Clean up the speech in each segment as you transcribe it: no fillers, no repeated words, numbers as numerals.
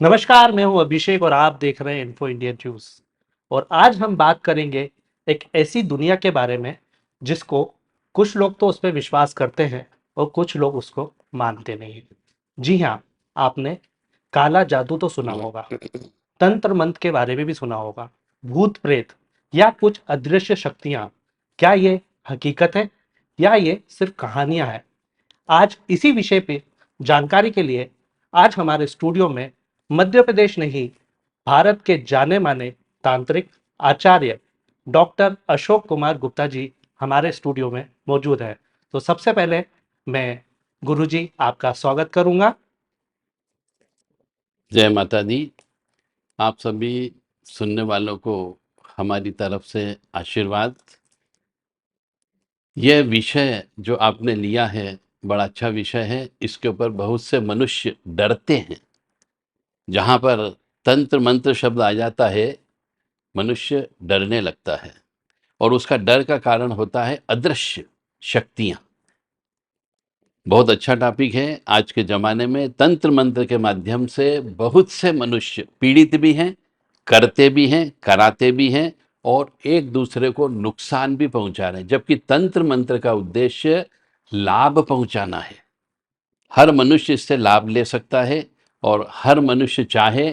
नमस्कार, मैं हूं अभिषेक और आप देख रहे हैं इन्फो इंडिया न्यूज। और आज हम बात करेंगे एक ऐसी दुनिया के बारे में जिसको कुछ लोग तो उस पर विश्वास करते हैं और कुछ लोग उसको मानते नहीं हैं। जी हाँ, आपने काला जादू तो सुना होगा, तंत्र मंत्र के बारे में भी सुना होगा, भूत प्रेत या कुछ अदृश्य शक्तियां। क्या ये हकीकत है या ये सिर्फ कहानियां हैं? आज इसी विषय पे जानकारी के लिए आज हमारे स्टूडियो में मध्य प्रदेश नहीं, भारत के जाने माने तांत्रिक आचार्य डॉक्टर अशोक कुमार गुप्ता जी हमारे स्टूडियो में मौजूद है। तो सबसे पहले मैं गुरुजी आपका स्वागत करूंगा। जय माता दी। आप सभी सुनने वालों को हमारी तरफ से आशीर्वाद। यह विषय जो आपने लिया है बड़ा अच्छा विषय है। इसके ऊपर बहुत से मनुष्य डरते हैं। जहाँ पर तंत्र मंत्र शब्द आ जाता है मनुष्य डरने लगता है, और उसका डर का कारण होता है अदृश्य शक्तियाँ। बहुत अच्छा टॉपिक है। आज के ज़माने में तंत्र मंत्र के माध्यम से बहुत से मनुष्य पीड़ित भी हैं, करते भी हैं, कराते भी हैं, और एक दूसरे को नुकसान भी पहुंचा रहे हैं। जबकि तंत्र मंत्र का उद्देश्य लाभ पहुंचाना है। हर मनुष्य इससे लाभ ले सकता है, और हर मनुष्य चाहे,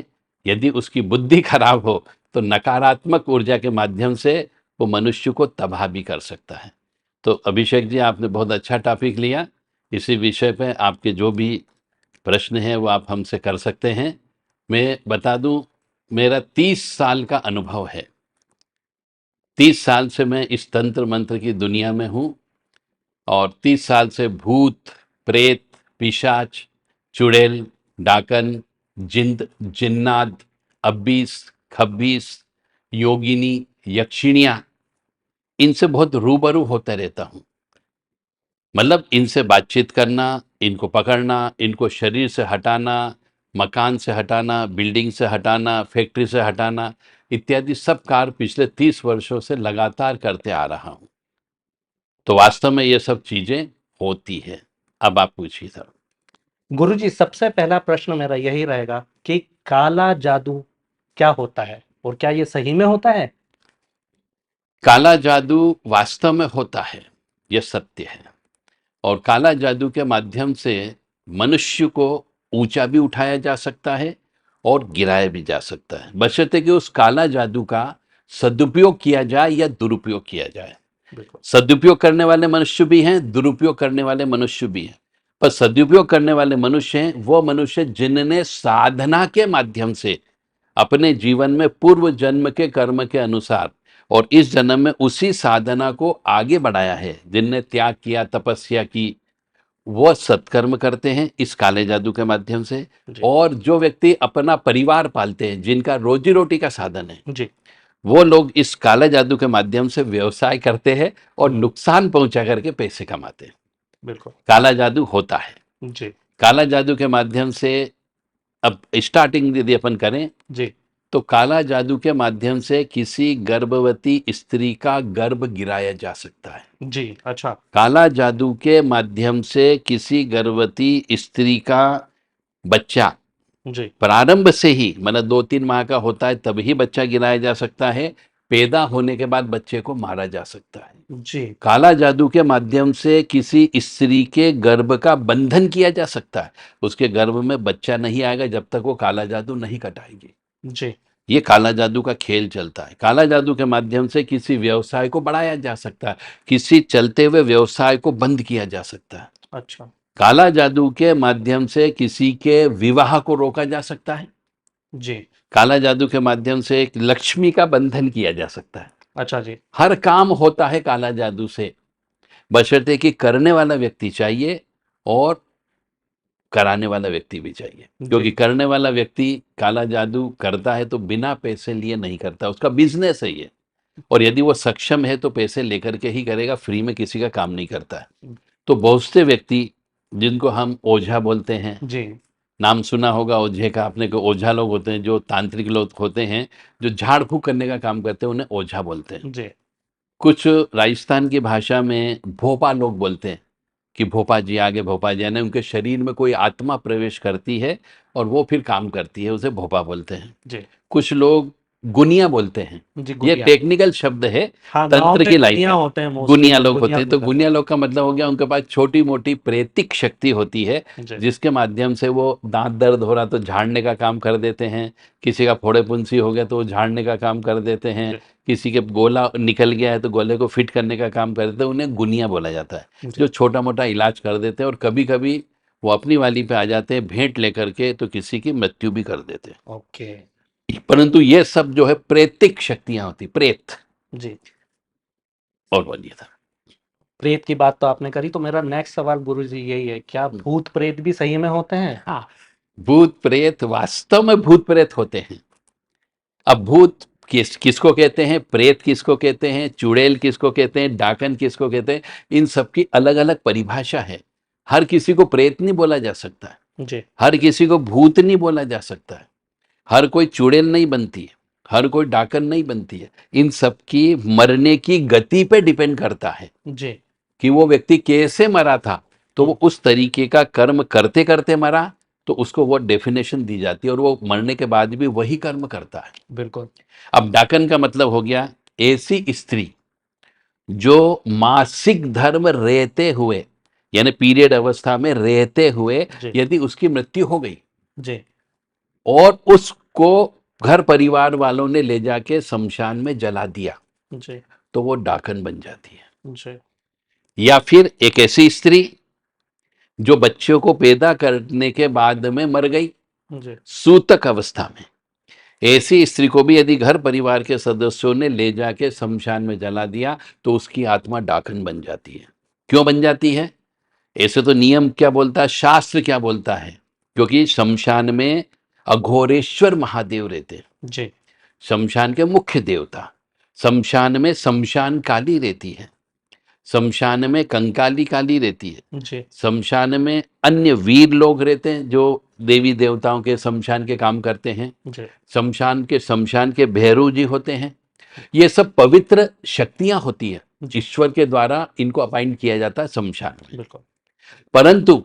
यदि उसकी बुद्धि खराब हो तो नकारात्मक ऊर्जा के माध्यम से वो मनुष्य को तबाह भी कर सकता है। तो अभिषेक जी, आपने बहुत अच्छा टॉपिक लिया। इसी विषय पे आपके जो भी प्रश्न हैं वो आप हमसे कर सकते हैं। मैं बता दूं, मेरा 30 साल का अनुभव है। 30 साल से मैं इस तंत्र मंत्र की दुनिया में हूं, और 30 साल से भूत प्रेत पिशाच चुड़ैल डाकन जिंद जिन्नात अब्बीस खब्बीस योगिनी यक्षिणियां, इनसे बहुत रूबरू होते रहता हूं। मतलब इनसे बातचीत करना, इनको पकड़ना, इनको शरीर से हटाना, मकान से हटाना, बिल्डिंग से हटाना, फैक्ट्री से हटाना, इत्यादि सब कार्य पिछले 30 वर्षों से लगातार करते आ रहा हूं। तो वास्तव में ये सब चीजें होती है। अब आप पूछिए सर। गुरुजी, सबसे पहला प्रश्न मेरा यही रहेगा कि काला जादू क्या होता है और क्या ये सही में होता है? काला जादू वास्तव में होता है, यह सत्य है। और काला जादू के माध्यम से मनुष्य को ऊंचा भी उठाया जा सकता है और गिराया भी जा सकता है, बशर्ते कि उस काला जादू का सदुपयोग किया जाए या दुरुपयोग किया जाए। बिल्कुल। सदुपयोग करने वाले मनुष्य भी हैं, दुरुपयोग करने वाले मनुष्य भी हैं। पर सदुपयोग करने वाले मनुष्य हैं वो मनुष्य जिनने साधना के माध्यम से अपने जीवन में पूर्व जन्म के कर्म के अनुसार और इस जन्म में उसी साधना को आगे बढ़ाया है, जिनने त्याग किया, तपस्या की, वो सत्कर्म करते हैं इस काले जादू के माध्यम से। जी। और जो व्यक्ति अपना परिवार पालते हैं, जिनका रोजी रोटी का साधन है, जी। वो लोग इस काले जादू के माध्यम से व्यवसाय करते हैं और हम्म। नुकसान पहुंचा करके पैसे कमाते हैं। बिल्कुल। काला जादू होता है। जी। काला जादू के माध्यम से, अब स्टार्टिंग यदि अपन करें, जी। तो काला जादू के माध्यम से किसी गर्भवती स्त्री का गर्भ गिराया जा सकता है। जी। अच्छा। काला जादू के माध्यम से किसी गर्भवती स्त्री का बच्चा जी। प्रारंभ से ही, मतलब 2-3 माह का होता है तभी बच्चा गिराया जा सकता है। पैदा होने के बाद बच्चे को मारा जा सकता है। जी। काला जादू के माध्यम से किसी स्त्री के गर्भ का बंधन किया जा सकता है। उसके गर्भ में बच्चा नहीं आएगा जब तक वो काला जादू नहीं कटाएगी। जी। ये काला जादू का खेल चलता है। काला जादू के माध्यम से किसी व्यवसाय को बढ़ाया जा सकता है, किसी चलते हुए व्यवसाय को बंद किया जा सकता है। अच्छा। काला जादू के माध्यम से किसी के विवाह को रोका जा सकता है। जी। काला जादू के माध्यम से एक लक्ष्मी का बंधन किया जा सकता है। अच्छा जी। हर काम होता है काला जादू से, बशर्ते कि करने वाला व्यक्ति चाहिए और कराने वाला व्यक्ति भी चाहिए। जी। क्योंकि करने वाला व्यक्ति काला जादू करता है तो बिना पैसे लिए नहीं करता, उसका बिजनेस है ये। और यदि वो सक्षम है तो पैसे लेकर के ही करेगा, फ्री में किसी का काम नहीं करता है। तो बहुत से व्यक्ति जिनको हम ओझा बोलते हैं, जी। नाम सुना होगा ओझे का आपने, को ओझा लोग होते हैं, जो तांत्रिक लोग होते हैं, जो झाड़ फूक करने का काम करते हैं, उन्हें ओझा बोलते हैं। जी। कुछ राजस्थान की भाषा में भोपा लोग बोलते हैं, कि भोपा जी आगे, भोपा जी, यानी उनके शरीर में कोई आत्मा प्रवेश करती है और वो फिर काम करती है, उसे भोपा बोलते हैं। जी कुछ लोग गुनिया बोलते हैं, जी, ये गुनिया। टेक्निकल शब्द है, हाँ, गांव तंत्र में की लाइन गुनिया में। होते हैं मोस्टली, गुनिया तो लोग होते गुनिया हैं, तो बोला गुनिया जाता लोग का मतलब हो गया उनके पास छोटी मोटी प्रेतिक शक्ति होती है, है। जी जिसके माध्यम से वो दांत दर्द हो रहा तो झाड़ने का काम कर देते हैं, किसी का फोड़े पुंसी हो गया तो वो झाड़ने का काम कर देते हैं, जी किसी के गोला निकल गया है तो गोले को फिट करने का काम कर देते हैं, उन्हें गुनिया बोला जाता है, जी। जो छोटा मोटा इलाज कर देते हैं। और कभी कभी वो अपनी वाली पे आ जाते हैं भेंट लेकर के, तो किसी की मृत्यु भी कर देते ओके। हैं। परंतु ये सब जो है प्रेतिक शक्तियां होती, प्रेत। जी, और बोलिए था। प्रेत की बात तो आपने करी, तो मेरा नेक्स्ट सवाल गुरुजी यही है, क्या भूत प्रेत भी सही में होते हैं? हाँ, भूत प्रेत वास्तव में भूत प्रेत होते हैं। अब भूत किसको कहते हैं, प्रेत किसको कहते हैं, चुड़ैल किसको कहते हैं, डाकन किसको कहते हैं, इन सबकी अलग अलग परिभाषा है। हर किसी को प्रेत नहीं बोला जा सकता है, जी हर किसी को भूत नहीं बोला जा सकता है, हर कोई चुड़ैल नहीं बनती है, हर कोई डाकन नहीं बनती है। इन सबकी मरने की गति पे डिपेंड करता है जी। कि वो व्यक्ति कैसे मरा था। तो वो हम्म, उस तरीके का कर्म करते करते मरा, तो उसको वो डेफिनेशन दी जाती है, और वो मरने के बाद भी वही कर्म करता है। बिल्कुल। अब डाकन का मतलब हो गया ऐसी स्त्री जो मासिक धर्म रहते हुए, यानी पीरियड अवस्था में रहते हुए, जी यदि उसकी मृत्यु हो गई जी और उसको घर परिवार वालों ने ले जाके शमशान में जला दिया, जी तो वो डाकन बन जाती है। जी या फिर एक ऐसी स्त्री जो बच्चों को पैदा करने के बाद में मर गई जी सूतक अवस्था में, ऐसी स्त्री को भी यदि घर परिवार के सदस्यों ने ले जाके शमशान में जला दिया, तो उसकी आत्मा डाकन बन जाती है। क्यों बन जाती है? ऐसे तो नियम क्या बोलता है, शास्त्र क्या बोलता है, क्योंकि शमशान में अघोरेश्वर महादेव रहते हैं, जी शमशान के मुख्य देवता। शमशान में शमशान काली रहती है, शमशान में कंकाली काली रहती है, जी शमशान में अन्य वीर लोग रहते हैं जो देवी देवताओं के शमशान के काम करते हैं, जी शमशान के भैरव जी होते हैं। ये सब पवित्र शक्तियां होती है, जी ईश्वर के द्वारा इनको अपॉइंट किया जाता है शमशान में। बिल्कुल। परंतु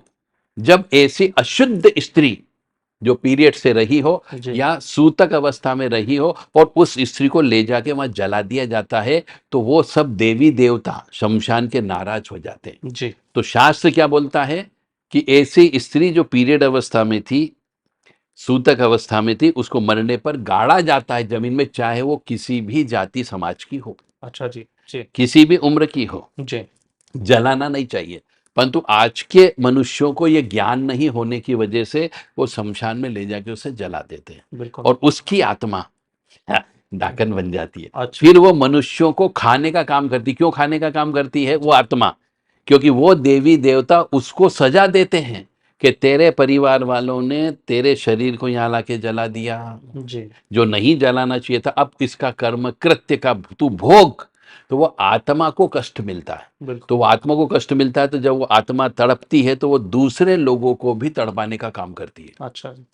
जब ऐसी अशुद्ध स्त्री जो पीरियड से रही हो जी या सूतक अवस्था में रही हो और उस स्त्री को ले जाके वहां जला दिया जाता है, तो वो सब देवी देवता शमशान के नाराज हो जाते हैं। जी तो शास्त्र क्या बोलता है कि ऐसी स्त्री जो पीरियड अवस्था में थी, सूतक अवस्था में थी, उसको मरने पर गाड़ा जाता है जमीन में, चाहे वो किसी भी जाति समाज की हो, अच्छा जी जी किसी भी उम्र की हो, जी जलाना नहीं चाहिए। परंतु आज के मनुष्यों को यह ज्ञान नहीं होने की वजह से वो शमशान में ले जाके उसे जला देते हैं, बिल्कुल। और उसकी आत्मा डाकन बन जाती है। अच्छा। फिर वो मनुष्यों को खाने का काम करती। क्यों खाने का काम करती है वो आत्मा? क्योंकि वो देवी देवता उसको सजा देते हैं कि तेरे परिवार वालों ने तेरे शरीर को यहाँ लाके जला दिया, जी जो नहीं जलाना चाहिए था, अब इसका कर्म कृत्य का तू भोग। तो वो आत्मा को कष्ट मिलता है। बिल्कुल। तो वो आत्मा को कष्ट मिलता है, तो जब वो आत्मा तड़पती है तो वो दूसरे लोगों को भी तड़पाने का काम करती है। अच्छा जी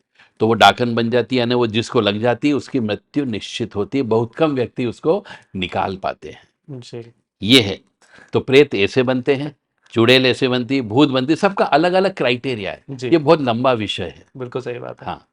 तो वो डाकन बन जाती है, यानी वो जिसको लग जाती है उसकी मृत्यु निश्चित होती है। बहुत कम व्यक्ति उसको निकाल पाते हैं। जी ये है। तो प्रेत ऐसे बनते हैं, चुड़ैल ऐसे बनती है, भूत बनती है, सबका अलग अलग क्राइटेरिया है। जी ये बहुत लंबा विषय है। बिल्कुल सही बात है। हाँ,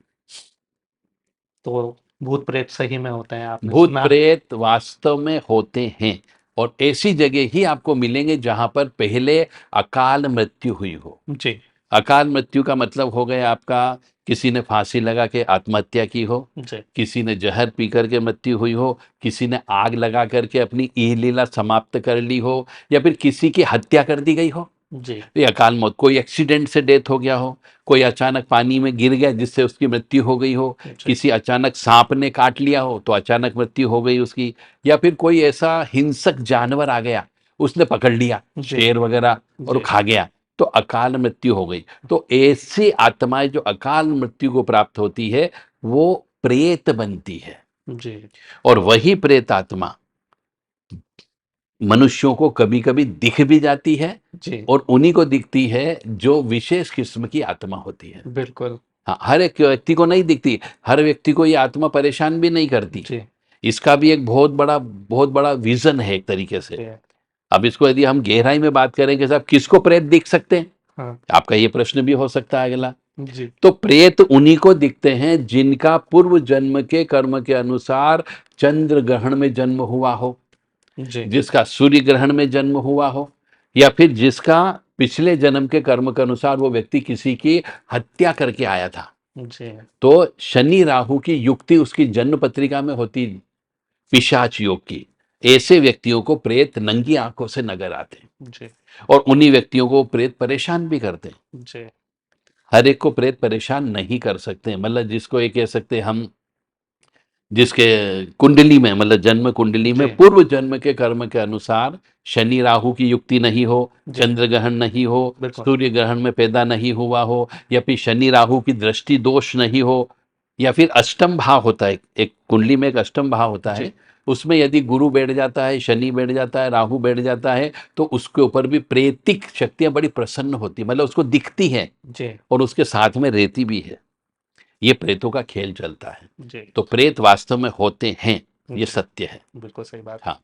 तो भूत प्रेत सही में होते हैं, आपने भूत सुना? प्रेत वास्तव में होते हैं, और ऐसी जगह ही आपको मिलेंगे जहां पर पहले अकाल मृत्यु हुई हो। जी अकाल मृत्यु का मतलब हो गया आपका, किसी ने फांसी लगा के आत्महत्या की हो, जी किसी ने जहर पी करके मृत्यु हुई हो, किसी ने आग लगा करके अपनी लीला समाप्त कर ली हो, या फिर किसी की हत्या कर दी गई हो। जी ये अकाल मौत। कोई एक्सीडेंट से डेथ हो गया हो, कोई अचानक पानी में गिर गया जिससे उसकी मृत्यु हो गई हो, जी किसी अचानक सांप ने काट लिया हो तो अचानक मृत्यु हो गई उसकी, या फिर कोई ऐसा हिंसक जानवर आ गया, उसने पकड़ लिया, जी शेर वगैरह, और वो जी खा गया, तो अकाल मृत्यु हो गई। तो ऐसी आत्माएं जो अकाल मृत्यु को प्राप्त होती है, वो प्रेत बनती है। जी और वही प्रेत आत्मा मनुष्यों को कभी कभी दिख भी जाती है, जी और उन्हीं को दिखती है जो विशेष किस्म की आत्मा होती है। बिल्कुल। हाँ, हर एक व्यक्ति को नहीं दिखती, हर व्यक्ति को ये आत्मा परेशान भी नहीं करती। जी इसका भी एक बहुत बड़ा विजन है एक तरीके से। जी अब इसको यदि हम गहराई में बात करें कि साहब किसको प्रेत दिख सकते हैं, हाँ आपका ये प्रश्न भी हो सकता है अगला। जी तो प्रेत उन्हीं को दिखते हैं जिनका पूर्व जन्म के कर्म के अनुसार चंद्र ग्रहण में जन्म हुआ हो, जी जिसका सूर्य ग्रहण में जन्म हुआ हो, या फिर जिसका पिछले जन्म के कर्म के अनुसार वो व्यक्ति किसी की हत्या करके आया था। जी तो शनि राहु की युक्ति उसकी जन्म पत्रिका में होती, पिशाच योग की। ऐसे व्यक्तियों को प्रेत नंगी आंखों से नजर आते हैं जी और उन्हीं व्यक्तियों को प्रेत परेशान भी करते हैं। जी हर एक को प्रेत परेशान नहीं कर सकते, मतलब जिसको ये कह सकते हैं हम, जिसके कुंडली में, मतलब जन्म कुंडली में जी पूर्व जन्म के कर्म के अनुसार शनि राहु की युक्ति नहीं हो, जी चंद्र ग्रहण नहीं हो, बिल्कुल सूर्य ग्रहण में पैदा नहीं हुआ हो, या फिर शनि राहु की दृष्टि दोष नहीं हो, या फिर अष्टम भाव होता है, एक कुंडली में एक अष्टम भाव होता है, जी उसमें यदि गुरु बैठ जाता है, शनि बैठ जाता है, राहु बैठ जाता है, तो उसके ऊपर भी प्रेतिक शक्तियां बड़ी प्रसन्न होती है, मतलब उसको दिखती है जी और उसके साथ में रहती भी है। ये प्रेतों का खेल चलता है। जी तो प्रेत वास्तव में होते हैं, ये जी सत्य है। बिल्कुल सही बात। हाँ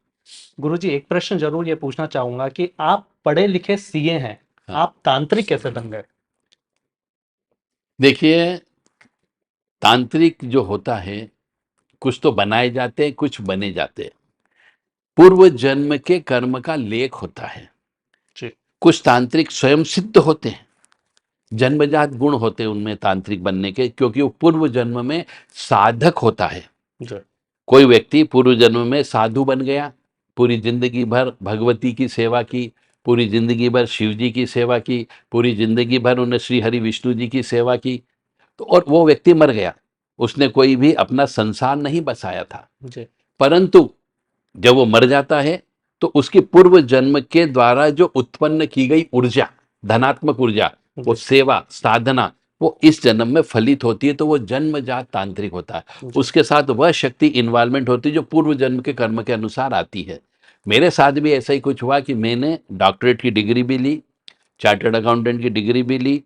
गुरुजी एक प्रश्न जरूर ये पूछना चाहूंगा कि आप पढ़े लिखे सीए हैं, हाँ। आप तांत्रिक कैसे बन गए? देखिए, तांत्रिक जो होता है, कुछ तो बनाए जाते हैं, कुछ बने जाते हैं। पूर्व जन्म के कर्म का लेख होता है। जी कुछ तांत्रिक स्वयं सिद्ध होते हैं, जन्मजात गुण होते हैं उनमें तांत्रिक बनने के, क्योंकि वो पूर्व जन्म में साधक होता है। जी कोई व्यक्ति पूर्व जन्म में साधु बन गया, पूरी जिंदगी भर भगवती की सेवा की, पूरी जिंदगी भर शिव जी की सेवा की, पूरी जिंदगी भर उन्हें श्री हरि विष्णु जी की सेवा की, तो और वो व्यक्ति मर गया, उसने कोई भी अपना संसार नहीं बसाया था। जी परंतु जब वो मर जाता है तो उसकी पूर्व जन्म के द्वारा जो उत्पन्न की गई ऊर्जा, धनात्मक ऊर्जा, वो जी सेवा साधना, वो इस जन्म में फलित होती है, तो वो जन्मजात तांत्रिक होता है। जी उसके साथ वह शक्ति इन्वॉल्वमेंट होती है जो पूर्व जन्म के कर्म के अनुसार आती है। मेरे साथ भी ऐसा ही कुछ हुआ कि मैंने डॉक्टरेट की डिग्री भी ली, चार्टर्ड अकाउंटेंट की डिग्री भी ली,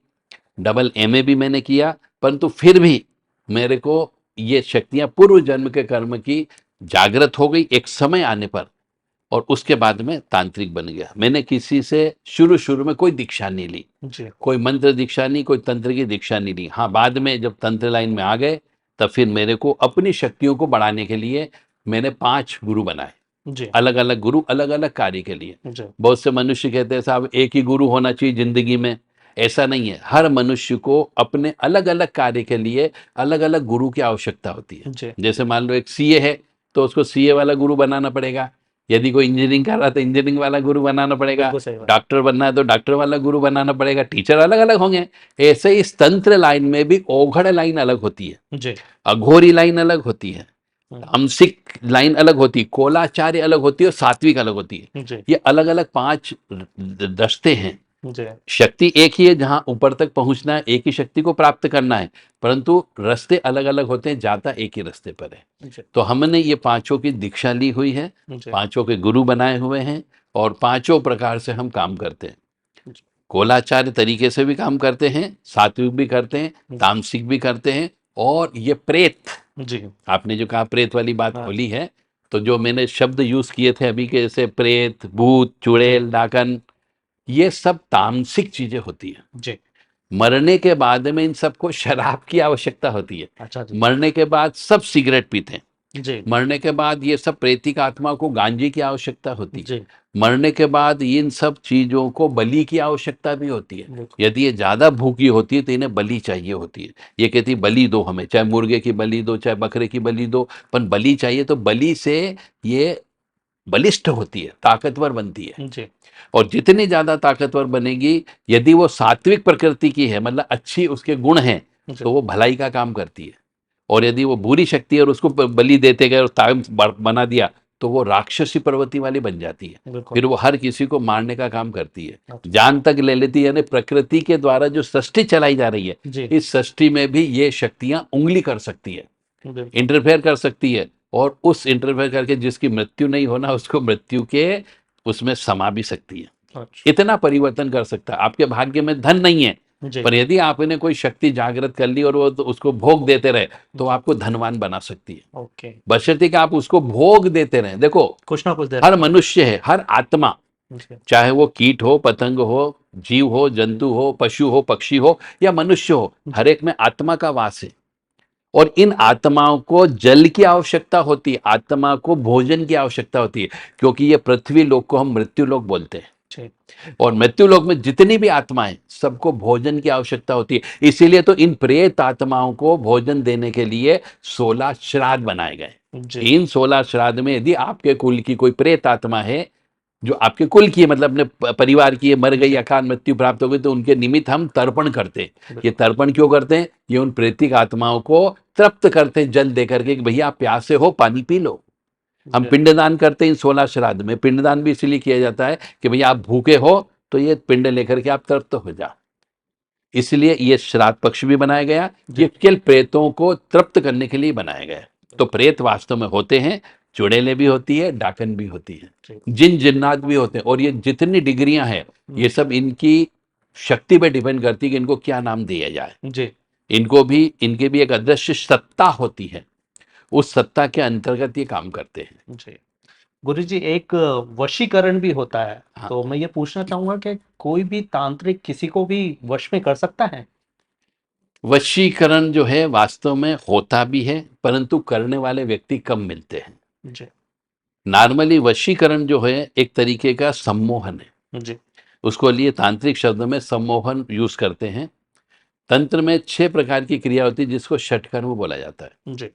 डबल एमए भी मैंने किया, परंतु फिर भी मेरे को ये शक्तियां पूर्व जन्म के कर्म की जागृत हो गई एक समय आने पर, और उसके बाद में तांत्रिक बन गया। मैंने किसी से शुरू शुरू में कोई दीक्षा नहीं ली, जी कोई मंत्र दीक्षा नहीं, कोई तंत्र की दीक्षा नहीं ली। हाँ, बाद में जब तंत्र लाइन में आ गए तब फिर मेरे को अपनी शक्तियों को बढ़ाने के लिए मैंने 5 गुरु बनाए, जी अलग अलग गुरु, अलग अलग कार्य के लिए। जी बहुत से मनुष्य कहते हैं साहब एक ही गुरु होना चाहिए जिंदगी में, ऐसा नहीं है। हर मनुष्य को अपने अलग अलग कार्य के लिए अलग अलग गुरु की आवश्यकता होती है। जी जैसे मान लो एक सीए है तो उसको सीए वाला गुरु बनाना पड़ेगा, यदि कोई इंजीनियरिंग कर रहा है तो इंजीनियरिंग वाला गुरु बनाना पड़ेगा, बिल्कुल सही बात। डॉक्टर बनना है तो डॉक्टर वाला गुरु बनाना पड़ेगा, टीचर अलग अलग होंगे। ऐसे ही इस तंत्र लाइन में भी औघड़ लाइन अलग होती है, जी अघोरी लाइन अलग होती है, हम्म, तामसिक लाइन अलग होती है, कोलाचार्य अलग होती है और सात्विक अलग होती है। जी ये अलग अलग 5 दस्ते हैं। जी शक्ति एक ही है, जहां ऊपर तक पहुंचना है, एक ही शक्ति को प्राप्त करना है, परंतु रास्ते अलग अलग होते हैं, जाता एक ही रास्ते पर है। जी तो हमने ये 5 की दीक्षा ली हुई है, जी 5 के गुरु बनाए हुए हैं, और 5 प्रकार से हम काम करते हैं। जी कोलाचार्य तरीके से भी काम करते हैं, सात्विक भी करते हैं, तामसिक भी करते हैं, और ये प्रेत, जी आपने जो कहा प्रेत वाली बात हाँ खोली है, तो जो मैंने शब्द यूज किए थे अभी के, जैसे प्रेत, भूत, जी चुड़ैल, डाकन, ये सब तामसिक चीजें होती है। जी मरने के बाद में इन सबको शराब की आवश्यकता होती है। अच्छा जी मरने के बाद सब सिगरेट पीते हैं। जी मरने के बाद ये सब प्रेतिक आत्मा को गांजे की आवश्यकता होती है। जी मरने के बाद इन सब चीजों को बलि की आवश्यकता भी होती है। बिल्कुल यदि ये ज्यादा भूखी होती है तो इन्हें बलि चाहिए होती है। ये कहती है बलि दो हमें, चाहे मुर्गे की बलि दो, चाहे बकरे की बलि दो, पर बलि चाहिए। तो बलि से ये बलिष्ठ होती है, ताकतवर बनती है। जी और जितनी ज्यादा ताकतवर बनेगी, यदि वो सात्विक प्रकृति की है, मतलब अच्छी उसके गुण हैं, जी तो वो भलाई का काम करती है। और यदि वो बुरी शक्ति है और उसको बलि देते गए और ताकत बना दिया, तो वो राक्षसी प्रवृत्ति वाली बन जाती है। बिल्कुल फिर वो हर किसी को मारने का काम करती है, अच्छा जान तक ले लेती है। यानी प्रकृति के द्वारा जो सृष्टि चलाई जा रही है, जी इस सृष्टि में भी ये शक्तियां उंगली कर सकती है, बिल्कुल इंटरफेयर कर सकती है, और उस इंटरफेयर करके जिसकी मृत्यु नहीं होना, उसको मृत्यु के उसमें समा भी सकती है। अच्छा इतना परिवर्तन कर सकता है। आपके भाग्य में धन नहीं है, जी पर यदि आपने कोई शक्ति जागृत कर ली और वो तो उसको भोग देते रहे, तो जी आपको धनवान बना सकती है, ओके बशर्ते कि आप उसको भोग देते रहे। देखो, कुछ ना कुछ दे हर रहा मनुष्य है, हर आत्मा जी, चाहे वो कीट हो, पतंग हो, जीव हो, जंतु हो, पशु हो, पक्षी हो या मनुष्य हो, जी, हर एक में आत्मा का वास है। और इन आत्माओं को जल की आवश्यकता होती है, आत्मा को भोजन की आवश्यकता होती है, क्योंकि ये पृथ्वी लोक को हम मृत्यु लोक बोलते हैं। जी, और मृत्यु लोक में जितनी भी आत्माएं, सबको भोजन की आवश्यकता होती है। इसीलिए तो इन प्रेत आत्माओं को भोजन देने के लिए 16 श्राद्ध बनाए गए। जी, इन 16 श्राद्ध में यदि आपके कुल की कोई प्रेत आत्मा है, जो आपके कुल की है, मतलब अपने परिवार की है, मर गई, जी, अकाल मृत्यु प्राप्त हो गई, तो उनके निमित्त हम तर्पण करते हैं। ये बिल्कुल, तर्पण क्यों करते हैं? ये उन प्रेतिक आत्माओं को तृप्त करते हैं जल दे करके कि भैया आप प्यासे हो, पानी पी लो। हम जी, पिंडदान करते हैं इन 16 श्राद्ध में। पिंडदान भी इसलिए किया जाता है कि भैया आप भूखे हो तो ये पिंड लेकर के आप तृप्त हो जा। इसलिए ये श्राद्ध पक्ष भी बनाया गया। जी, ये केवल प्रेतों को तृप्त करने के लिए बनाया गया है। तो प्रेत वास्तव में होते हैं, चुड़ैलें भी होती है, डाकन भी होती है, जी, जिन जिन्नात भी होते हैं। और ये जितनी डिग्रियां हैं, ये सब इनकी शक्ति पे डिपेंड करती है कि इनको क्या नाम दिया जाए। जी, इनको भी, इनके भी एक अदृश्य सत्ता होती है, उस सत्ता के अंतर्गत ये काम करते हैं। जी। गुरुजी, एक वशीकरण भी होता है, हाँ, तो मैं ये पूछना चाहूंगा कि कोई भी तांत्रिक किसी को भी वश में कर सकता है? वशीकरण जो है वास्तव में होता भी है, परंतु करने वाले व्यक्ति कम मिलते हैं। जी, नॉर्मली वशीकरण जो है एक तरीके का सम्मोहन है। जी, उसको लिए तांत्रिक शब्द में सम्मोहन यूज करते हैं। तंत्र में 6 प्रकार की क्रिया होती है जिसको षटकर्म बोला जाता है। जी,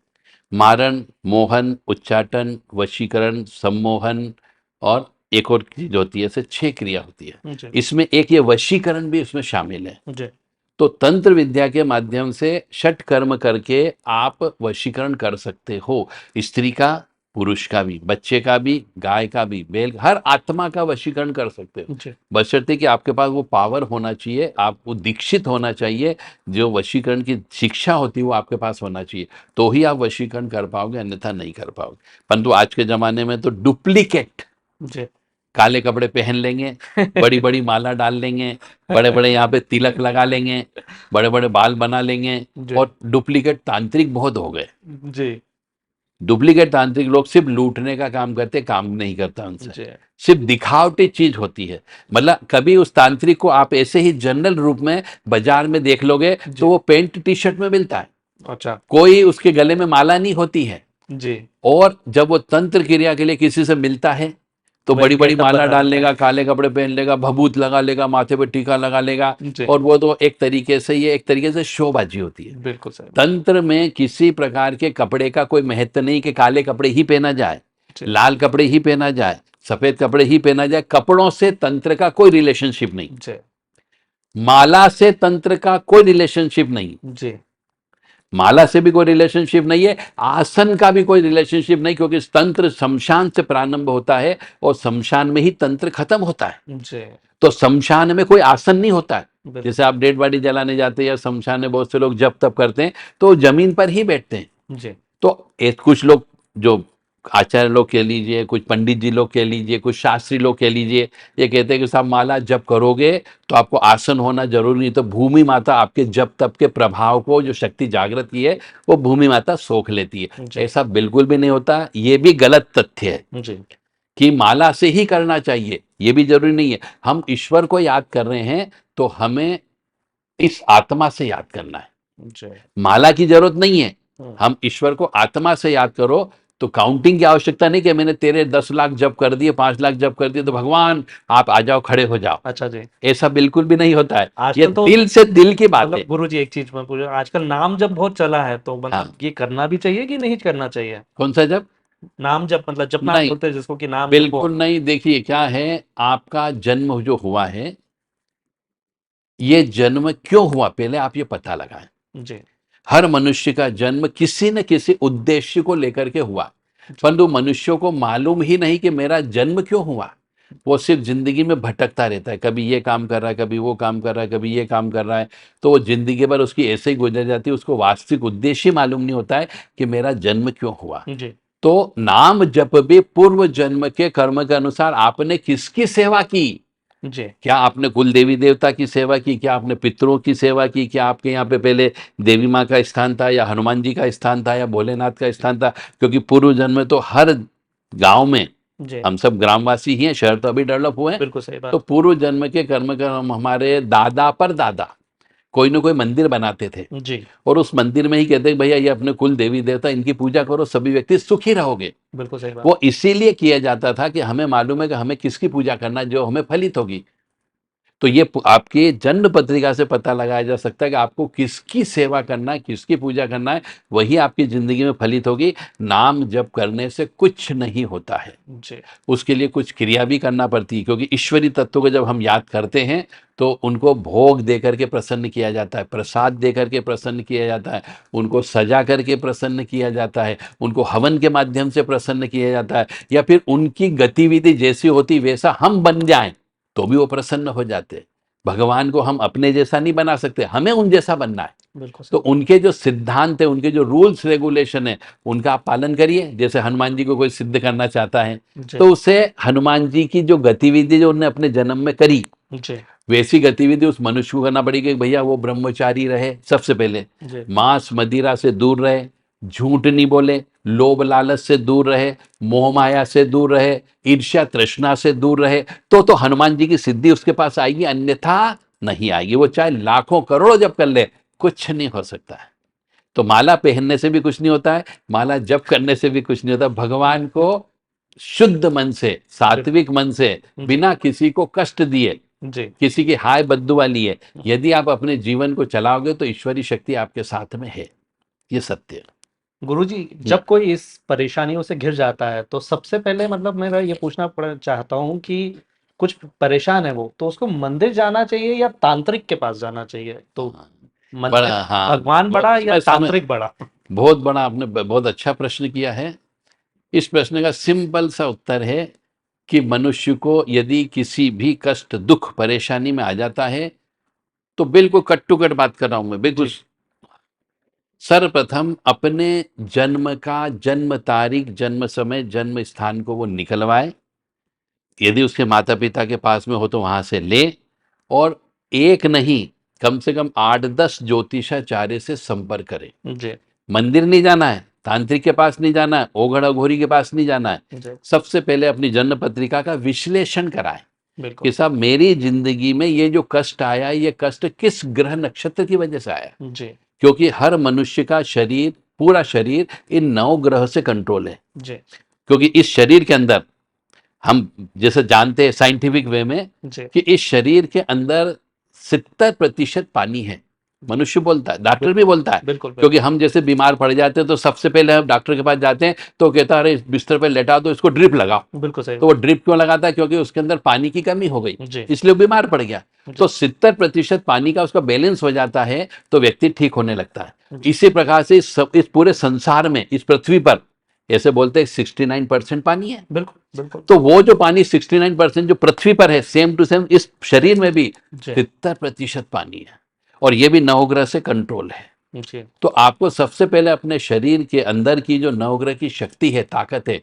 मारण, मोहन, उच्चाटन, वशीकरण, सम्मोहन और एक और चीज होती है। ऐसे 6 क्रिया होती है। जी, इसमें एक ये वशीकरण भी उसमें शामिल है। जी, तो तंत्र विद्या के माध्यम से षट कर्म करके आप वशीकरण कर सकते हो। स्त्री का, पुरुष का भी, बच्चे का भी, गाय का भी, बैल, हर आत्मा का वशीकरण कर सकते हो। जी, बशर्ते कि आपके पास वो पावर होना चाहिए, आप वो दीक्षित होना चाहिए। जो वशीकरण की शिक्षा होती है वो आपके पास होना चाहिए, तो ही आप वशीकरण कर पाओगे, अन्यथा नहीं कर पाओगे। परंतु आज के जमाने में तो डुप्लीकेट जी, काले कपड़े पहन लेंगे, बड़ी बड़ी माला डाल लेंगे, बड़े बड़े यहाँ पे तिलक लगा लेंगे, बड़े बड़े बाल बना लेंगे, जी, और डुप्लीकेट तांत्रिक बहुत हो गए। जी, डुप्लीकेट तांत्रिक लोग सिर्फ लूटने का काम करते, काम नहीं करता उनसे, जी, सिर्फ दिखावटी चीज होती है। मतलब कभी उस तांत्रिक को आप ऐसे ही जनरल रूप में बाजार में देख लोगे जी, तो वो पैंट टी शर्ट में मिलता है, अच्छा, कोई उसके गले में माला नहीं होती है। जी, और जब वो तंत्र क्रिया के लिए किसी से मिलता है तो तो एक बड़ी बड़ी गेटअप माला बना डाल लेता लेगा, है। काले कपड़े पहन लेगा, भभूत लगा लेगा, माथे पे टीका लगा लेगा। जी, और वो तो एक तरीके से, ये एक तरीके से शोबाजी होती है। बिल्कुल सही बात। तंत्र में किसी प्रकार के कपड़े का कोई महत्व नहीं कि काले कपड़े ही पहना जाए, जी, लाल कपड़े ही पहना जाए, सफेद कपड़े ही पहना जाए। कपड़ों से तंत्र का कोई रिलेशनशिप नहीं, जी, माला से तंत्र का कोई रिलेशनशिप नहीं, जी, माला से भी कोई रिलेशनशिप नहीं है, आसन का भी कोई रिलेशनशिप नहीं, क्योंकि तंत्र शमशान से प्रारंभ होता है और शमशान में ही तंत्र खत्म होता है। जी, तो शमशान में कोई आसन नहीं होता है। बिल्कुल, जैसे आप डेड बॉडी जलाने जाते हैं या शमशान में बहुत से लोग जब तब करते हैं तो जमीन पर ही बैठते हैं। जी, तो एक कुछ लोग, जो आचार्य लोग कह लीजिए, कुछ पंडित जी लोग कह लीजिए, कुछ शास्त्री लोग कह लीजिए, ये कहते हैं कि साहब माला जब करोगे तो आपको आसन होना जरूरी नहीं, तो भूमि माता आपके जब तब के प्रभाव को, जो शक्ति जागृत की है, वो भूमि माता सोख लेती है। जी, ऐसा बिल्कुल भी नहीं होता। ये भी गलत तथ्य है जी, कि माला से ही करना चाहिए, ये भी जरूरी नहीं है। हम ईश्वर को याद कर रहे हैं तो हमें इस आत्मा से याद करना है, जी, माला की जरूरत नहीं है। हम्म, हम ईश्वर को आत्मा से याद करो, तो काउंटिंग की आवश्यकता नहीं कि मैंने तेरे 10 लाख जप कर दिए, 5 लाख जप कर दिए तो भगवान आप आ जाओ, खड़े हो जाओ। अच्छा जी। ऐसा बिल्कुल भी नहीं होता है। ये आजकल तो दिल से दिल की बात मतलब है। गुरु जी, एक चीज मैं पूछ, आजकल नाम जब बहुत चला है, तो मतलब हाँ, ये करना भी चाहिए कि नहीं करना चाहिए? कौन सा जप? नाम जब, मतलब जपना नहीं, बोलते हैं जिसको, कि नाम जपो। बिल्कुल नहीं। देखिए क्या है, आपका जन्म जो हुआ है, ये जन्म क्यों हुआ पहले आप ये पता लगाएं। जी, हर मनुष्य का जन्म किसी न किसी उद्देश्य को लेकर के हुआ, परंतु मनुष्यों को मालूम ही नहीं कि मेरा जन्म क्यों हुआ। वो सिर्फ जिंदगी में भटकता रहता है, कभी ये काम कर रहा है, कभी वो काम कर रहा है, कभी ये काम कर रहा है। तो वो जिंदगी भर उसकी ऐसे ही गुजर जाती है, उसको वास्तविक उद्देश्य ही मालूम नहीं होता है कि मेरा जन्म क्यों हुआ। जी, तो नाम जप भी पूर्व जन्म के कर्म के अनुसार आपने किसकी सेवा की, जी, क्या आपने कुल देवी देवता की सेवा की, क्या आपने पितरों की सेवा की, क्या आपके यहाँ पे पहले देवी माँ का स्थान था, या हनुमान जी का स्थान था, या भोलेनाथ का स्थान था। क्योंकि पूर्व जन्म में तो हर गांव में जी, हम सब ग्रामवासी ही हैं, शहर तो अभी डेवलप हुए हैं। बिल्कुल सही तो बात। पूर्व जन्म के कर्म का हम हमारे दादा पर दादा कोई ना कोई मंदिर बनाते थे जी, और उस मंदिर में ही कहते हैं भैया ये अपने कुल देवी देवता, इनकी पूजा करो, सभी व्यक्ति सुखी रहोगे। बिल्कुल सही बात। वो इसीलिए किया जाता था कि हमें मालूम है कि हमें किसकी पूजा करना है जो हमें फलित होगी। तो ये आपकी जन्म पत्रिका से पता लगाया जा सकता है कि आपको किसकी सेवा करना है, किसकी पूजा करना है, वही आपकी जिंदगी में फलित होगी। नाम जप करने से कुछ नहीं होता है, जी, उसके लिए कुछ क्रिया भी करना पड़ती है, क्योंकि ईश्वरी तत्व को जब हम याद करते हैं तो उनको भोग दे करके प्रसन्न किया जाता है, प्रसाद दे करके प्रसन्न किया जाता है, उनको सजा करके प्रसन्न किया जाता है, उनको हवन के माध्यम से प्रसन्न किया जाता है, या फिर उनकी गतिविधि जैसी होती वैसा हम बन जाएं तो भी वो प्रसन्न हो जाते हैं। भगवान को हम अपने जैसा नहीं बना सकते, हमें उन जैसा बनना है। बिल्कुल तो सही। उनके जो सिद्धांत है, उनके जो रूल्स रेगुलेशन है, उनका आप पालन करिए। जैसे हनुमान जी को कोई सिद्ध करना चाहता है जी, तो उसे हनुमान जी की जो गतिविधि जो उन्होंने अपने जन्म में करी, जी, वैसी गतिविधि उस मनुष्य को करना पड़ेगी कि भैया वो ब्रह्मचारी रहे, सबसे पहले जी, मांस मदिरा से दूर रहे, झूठ नहीं बोले, लोभ लालच से दूर रहे, मोह माया से दूर रहे, ईर्ष्या तृष्णा से दूर रहे, तो हनुमान जी की सिद्धि उसके पास आएगी, अन्यथा नहीं आएगी। वो चाहे लाखों करोड़ों जप कर ले, कुछ नहीं हो सकता है। तो माला पहनने से भी कुछ नहीं होता है, माला जप करने से भी कुछ नहीं होता। भगवान को शुद्ध मन से, जी, सात्विक मन से, जी, बिना किसी को कष्ट दिए, जी, किसी की हाय बद्दुआ लिए यदि आप अपने जीवन को चलाओगे तो ईश्वरी शक्ति आपके साथ में है। ये सत्य है। गुरुजी, हम्म, जब कोई इस परेशानियों से घिर जाता है तो सबसे पहले मतलब मेरा ये पूछना पड़ चाहता हूँ कि कुछ परेशान है वो, तो उसको मंदिर जाना चाहिए या तांत्रिक के पास जाना चाहिए? तो हाँ, मंदिर, बड़ा, हाँ, भगवान बड़ा या मैं समझ, तांत्रिक बड़ा? बहुत बड़ा, आपने बहुत अच्छा प्रश्न किया है। इस प्रश्न का सिंपल सा उत्तर है कि मनुष्य को यदि किसी भी कष्ट, दुख, परेशानी में आ जाता है तो बिल्कुल कट टू कट बात कर रहा हूं मैं, बिल्कुल जी, सर्वप्रथम अपने जन्म का जन्म तारीख, जन्म समय, जन्म स्थान को वो निकलवाए। यदि उसके माता पिता के पास में हो तो वहां से ले, और एक नहीं, कम से कम 8-10 ज्योतिषाचार्य से संपर्क करें। जी, मंदिर नहीं जाना है, तांत्रिक के पास नहीं जाना है, ओघड़ अघोरी के पास नहीं जाना है। जी, सबसे पहले अपनी जन्म पत्रिका का विश्लेषण कराएं बिल्कुल, कि साहब मेरी जिंदगी में ये जो कष्ट आया, ये कष्ट किस ग्रह नक्षत्र की वजह से आया। जी, क्योंकि हर मनुष्य का शरीर, पूरा शरीर इन 9 ग्रह से कंट्रोल है। जी, क्योंकि इस शरीर के अंदर, हम जैसे जानते हैं साइंटिफिक वे में, जी, कि इस शरीर के अंदर 70% पानी है। मनुष्य बोलता है, डॉक्टर भी बिल्कुल, बोलता है। बिल्कुल, क्योंकि बिल्कुल, हम जैसे बीमार पड़ जाते हैं तो सबसे पहले हम डॉक्टर के पास जाते हैं तो कहता है अरे इस बिस्तर पे लेटा दो, इसको ड्रिप लगाओ। बिल्कुल सही तो वो बात। ड्रिप क्यों लगाता है? क्योंकि उसके अंदर पानी की कमी हो गई, जी, इसलिए वो बीमार पड़ गया। जी, तो 70% पानी का उसका बैलेंस हो जाता है तो व्यक्ति ठीक होने लगता है। जी, इसी प्रकार से इस पूरे संसार में, इस पृथ्वी पर, ऐसे बोलते हैं 69% पानी है। बिल्कुल, बिल्कुल, तो वो जो पानी 69% जो पृथ्वी पर है, सेम टू सेम इस शरीर में भी जी, 70% पानी है, और ये भी नवग्रह से कंट्रोल है। जी, तो आपको सबसे पहले अपने शरीर के अंदर की जो नवग्रह की शक्ति है, ताकत है,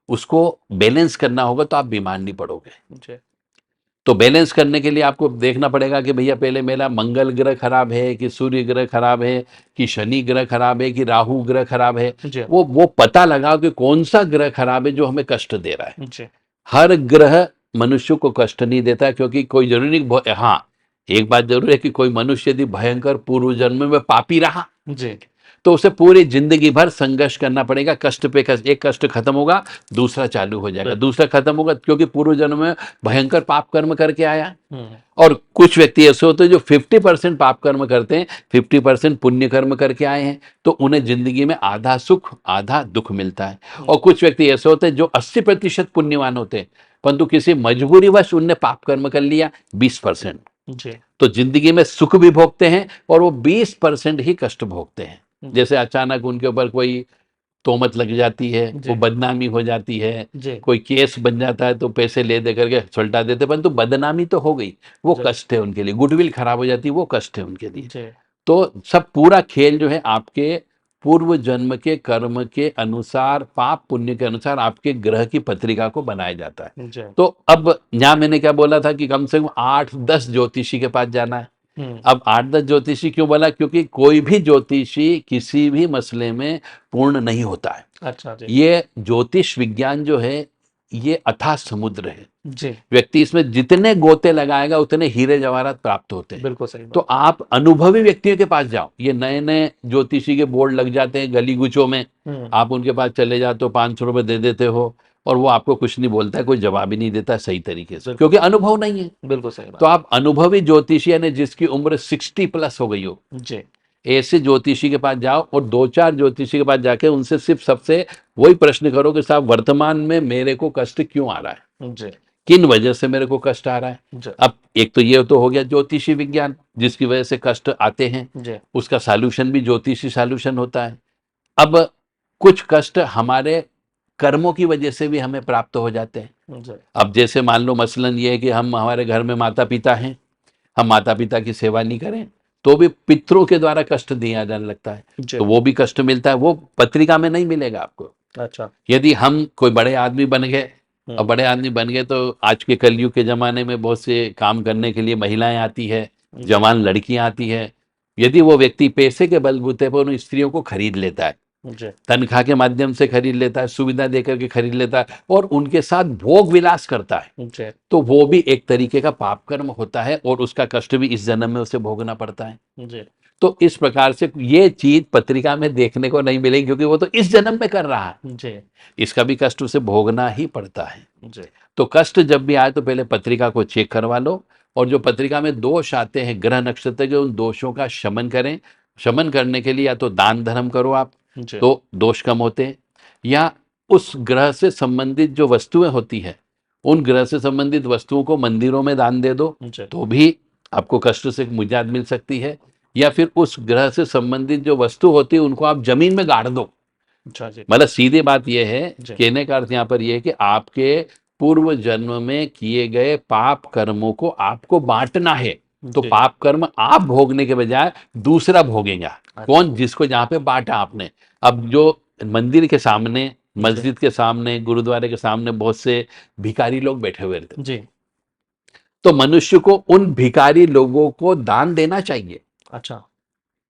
उसको बैलेंस करना होगा, तो आप बीमार नहीं पड़ोगे। जी, तो बैलेंस करने के लिए आपको देखना पड़ेगा कि भैया पहले मेरा मंगल ग्रह खराब है, कि सूर्य ग्रह खराब है, कि शनि ग्रह खराब है, कि राहु ग्रह खराब है। जी, वो पता लगाओ कि कौन सा ग्रह खराब है जो हमें कष्ट दे रहा है। जी, हर ग्रह मनुष्य को कष्ट नहीं देता, क्योंकि कोई जरूरी नहीं। हाँ, एक बात जरूर है कि कोई मनुष्य यदि भयंकर पूर्व जन्म में पापी रहा जी, तो उसे पूरी जिंदगी भर संघर्ष करना पड़ेगा। कष्ट पे कष्ट, एक कष्ट खत्म होगा दूसरा चालू हो जाएगा, बिल्कुल, दूसरा खत्म होगा, क्योंकि पूर्व जन्म में भयंकर पाप कर्म करके आया। हुँ, और कुछ व्यक्ति ऐसे होते हैं जो 50% पाप कर्म करते हैं, 50% पुण्य कर्म करके आए हैं, तो उन्हें जिंदगी में आधा सुख आधा दुख मिलता है। और कुछ व्यक्ति ऐसे होते हैं जो 80% पुण्यवान होते हैं, परंतु किसी मजबूरीवश उनने पाप कर्म कर लिया 20%, जी, तो जिंदगी में सुख भी भोगते हैं और वो 20% ही कष्ट भोगते हैं। जी, जैसे अचानक उनके ऊपर कोई तोहमत लग जाती है, वो जी, बदनामी हो जाती है, जी, कोई केस बन जाता है तो पैसे ले दे करके सुलटा देते, परंतु बदनामी तो हो गई, वो जी, कष्ट है उनके लिए। गुडविल खराब हो जाती है, वो कष्ट है उनके लिए। जी, तो सब पूरा खेल जो है आपके पूर्व जन्म के कर्म के अनुसार, पाप पुण्य के अनुसार आपके ग्रह की पत्रिका को बनाया जाता है। जी, तो अब यहाँ मैंने क्या बोला था कि कम से कम 8-10 ज्योतिषी के पास जाना है। हुँ, अब 8-10 ज्योतिषी क्यों बोला? क्योंकि कोई भी ज्योतिषी किसी भी मसले में पूर्ण नहीं होता है। अच्छा जी, ये ज्योतिष विज्ञान जो है, ये अथाह समुद्र है। जी, व्यक्ति इसमें जितने गोते लगाएगा उतने हीरे जवाहरात प्राप्त होते हैं। बिल्कुल सही तो बात। आप अनुभवी व्यक्तियों के पास जाओ। ये नए नए ज्योतिषी के बोर्ड लग जाते हैं गली गुचों में, आप उनके पास चले जाते हो, 500 रुपए दे देते हो और वो आपको कुछ नहीं बोलता है, कोई जवाब ही नहीं देता है सही तरीके से, बिल्कुल। क्योंकि अनुभव नहीं है। बिल्कुल सही तो बात। आप अनुभवी ज्योतिषी यानी जिसकी उम्र 60+ हो गई हो, जी, ऐसे ज्योतिषी के पास जाओ और 2-4 ज्योतिषी के पास जाके उनसे सिर्फ सबसे वही प्रश्न करो कि साहब वर्तमान में मेरे को कष्ट क्यों आ रहा है, जी, किन वजह से मेरे को कष्ट आ रहा है। जी, अब एक तो ये तो हो गया ज्योतिषी विज्ञान जिसकी वजह से कष्ट आते हैं, जी, उसका सॉल्यूशन भी ज्योतिषी सॉल्यूशन होता है। अब कुछ कष्ट हमारे कर्मों की वजह से भी हमें प्राप्त हो जाते हैं। जी, अब जैसे मान लो मसलन ये है कि हम हमारे घर में माता पिता हैं, हम माता पिता की सेवा नहीं करें तो भी पितरों के द्वारा कष्ट दिया जाने लगता है, जी। तो वो भी कष्ट मिलता है, वो पत्रिका में नहीं मिलेगा आपको। अच्छा। यदि हम कोई बड़े आदमी बन गए, और हम्म, बड़े आदमी बन गए तो आज के कलयुग के जमाने में बहुत से काम करने के लिए महिलाएं आती है, जी, जवान लड़कियां आती है। यदि वो व्यक्ति पैसे के बलबूते पर उन स्त्रियों को खरीद लेता है, जी, तनख्वाह के माध्यम से खरीद लेता है, सुविधा देकर के खरीद लेता है और उनके साथ भोग विलास करता है, जी, तो वो भी एक तरीके का पाप कर्म होता है और उसका कष्ट भी इस जन्म में उसे भोगना पड़ता है। जी, तो इस प्रकार से ये चीज पत्रिका में देखने को नहीं मिलेगी, क्योंकि वो तो इस जन्म में कर रहा है, जी, इसका भी कष्ट उसे भोगना ही पड़ता है। जी, तो कष्ट जब भी आए तो पहले पत्रिका को चेक करवा लो, और जो पत्रिका में दोष आते हैं ग्रह नक्षत्र के, उन दोषों का शमन करें। शमन करने के लिए या तो दान धर्म करो आप, जी, तो दोष कम होते हैं, या उस ग्रह से संबंधित जो वस्तुएं होती है, उन ग्रह से संबंधित वस्तुओं को मंदिरों में दान दे दो, जी। तो भी आपको कष्ट से निजात मिल सकती है। या फिर उस ग्रह से संबंधित जो वस्तु होती है उनको आप जमीन में गाड़ दो। अच्छा जी। मतलब सीधी बात यह है, जी, कहने का अर्थ यहाँ पर यह है कि आपके पूर्व जन्म में किए गए पाप कर्मों को आपको बांटना है। तो जी। पाप कर्म आप भोगने के बजाय दूसरा भोगेगा। अच्छा। कौन? जिसको जहाँ पे बांटा आपने। अब जो मंदिर के सामने, जी, मस्जिद के सामने, गुरुद्वारे के सामने बहुत से भिखारी लोग बैठे हुए थे, जी। तो मनुष्य को उन भिखारी लोगों को दान देना चाहिए। अच्छा।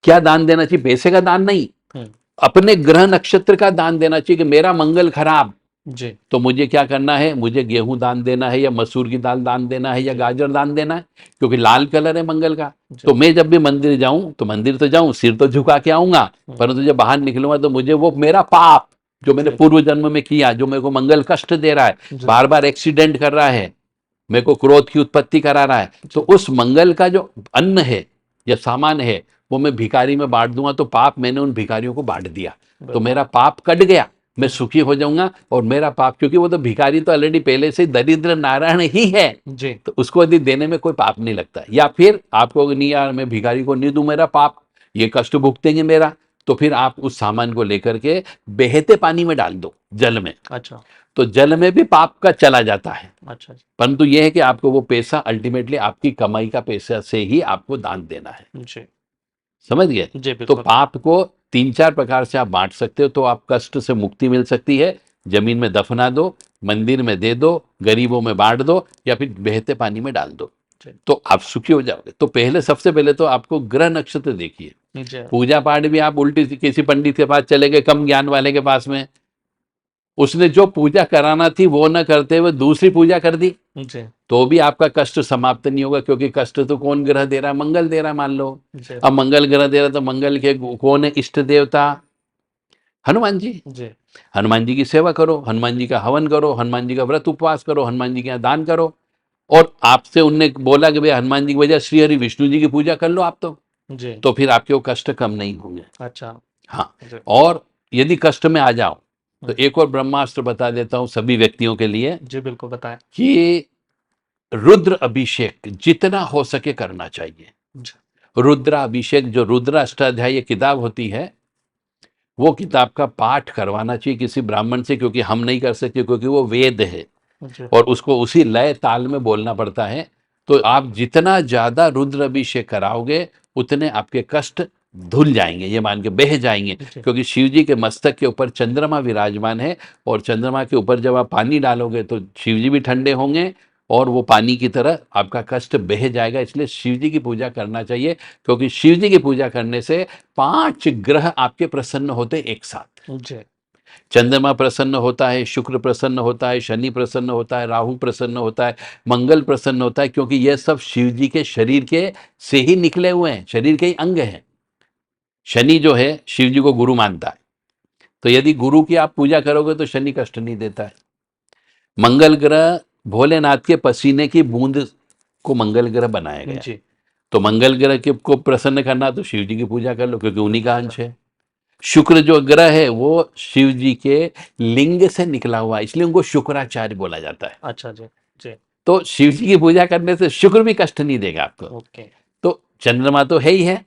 क्या दान देना चाहिए? पैसे का दान नहीं, हम्म, अपने ग्रह नक्षत्र का दान देना चाहिए कि मेरा मंगल खराब, जी, तो मुझे क्या करना है, मुझे गेहूं दान देना है, या मसूर की दाल दान देना है, या जी, गाजर दान देना है, क्योंकि लाल कलर है मंगल का। जी, तो मैं जब भी मंदिर जाऊं तो मंदिर तो जाऊं, सिर तो झुका के आऊंगा, परंतु जब बाहर निकलूंगा तो मुझे वो मेरा पाप जो मैंने जी, पूर्व जन्म में किया, जो मेरे को मंगल कष्ट दे रहा है, जी, बार बार एक्सीडेंट कर रहा है, मेरे को क्रोध की उत्पत्ति करा रहा है, तो जी, उस मंगल का जो अन्न है या सामान है वो मैं भिखारी में बांट दूंगा, तो पाप मैंने उन भिखारियों को बांट दिया, तो बिल्कुल। मेरा पाप कट गया, मैं सुखी हो जाऊंगा। और मेरा पाप, क्योंकि वो तो भिखारी तो ऑलरेडी पहले से दरिद्र नारायण ही है, जी, तो उसको यदि देने में कोई पाप नहीं लगता। या फिर आपको नहीं, यार मैं भिखारी को नहीं दूं, मेरा पाप, ये कष्ट भुगतेंगे मेरा, तो फिर आप उस सामान को लेकर के बहते पानी में डाल दो, जल में, अच्छा, तो जल में भी पाप का चला जाता है। अच्छा जी, परंतु यह है कि आपको वो पैसा अल्टीमेटली आपकी कमाई का पैसा से ही आपको दान देना है। जी, समझ गए? जी, तो बिल्कुल। पाप को 3-4 प्रकार से आप बांट सकते हो, तो आप कष्ट से मुक्ति मिल सकती है। जमीन में दफना दो, मंदिर में दे दो, गरीबों में बांट दो, या फिर बहते पानी में डाल दो, जी, तो आप सुखी हो जाओगे। तो पहले, सबसे पहले तो आपको ग्रह नक्षत्र देखिए। जी, पूजा पाठ भी आप उल्टी किसी पंडित के पास चले गए, कम ज्ञान वाले के पास में, उसने जो पूजा कराना थी वो न करते हुए दूसरी पूजा कर दी, जी, तो भी आपका कष्ट समाप्त नहीं होगा, क्योंकि कष्ट तो कौन ग्रह दे रहा है? मंगल दे रहा है, मान लो। जी, अब मंगल ग्रह दे रहा है, तो मंगल के कौन है इष्ट देवता? हनुमान जी। जी, हनुमान जी की सेवा करो, हनुमान जी का हवन करो, हनुमान जी का व्रत उपवास करो, हनुमान जी के यहाँ दान करो। और आपसे उनने बोला कि भाई हनुमान जी की वजह श्री हरि विष्णु जी की पूजा कर लो आप, जी, तो फिर आपके वो कष्ट कम नहीं होंगे। अच्छा, हाँ। जी, और यदि कष्ट में आ जाओ तो जी, एक और ब्रह्मास्त्र बता देता हूं सभी व्यक्तियों के लिए, जी, बिल्कुल बताएं। कि रुद्र अभिषेक जितना हो सके करना चाहिए। जी, रुद्राभिषेक, जो रुद्र अष्टाध्याय ये किताब होती है, वो किताब का पाठ करवाना चाहिए किसी ब्राह्मण से, क्योंकि हम नहीं कर सकते, क्योंकि वो वेद है जी, और उसको उसी लय ताल में बोलना पड़ता है। तो आप जितना ज्यादा रुद्र अभिषेक कराओगे उतने आपके कष्ट धुल जाएंगे, ये मान के बह जाएंगे, जी, क्योंकि शिव जी के मस्तक के ऊपर चंद्रमा विराजमान है, और चंद्रमा के ऊपर जब आप पानी डालोगे तो शिव जी भी ठंडे होंगे और वो पानी की तरह आपका कष्ट बह जाएगा। इसलिए शिव जी की पूजा करना चाहिए, क्योंकि शिव जी की पूजा करने से 5 ग्रह आपके प्रसन्न होते एक साथ। जी, चंद्रमा प्रसन्न होता है, शुक्र प्रसन्न होता है, शनि प्रसन्न होता है, राहु प्रसन्न होता है, मंगल प्रसन्न होता है, क्योंकि ये सब शिव जी के शरीर के से ही निकले हुए हैं, शरीर के ही अंग हैं। शनि जो है शिव जी को गुरु मानता है, तो यदि गुरु की आप पूजा करोगे तो शनि कष्ट नहीं देता है। मंगल ग्रह भोलेनाथ के पसीने की बूंद को मंगल ग्रह बनाया गया है। जी। तो मंगल ग्रह के को प्रसन्न करना तो शिव जी की पूजा कर लो, क्योंकि उन्हीं का अंश है। शुक्र जो ग्रह है वो शिव जी के लिंग से निकला हुआ है, इसलिए उनको शुक्राचार्य बोला जाता है। अच्छा जी। जी। तो शिव जी की पूजा करने से शुक्र भी कष्ट नहीं देगा आपको। ओके। तो चंद्रमा तो है ही है।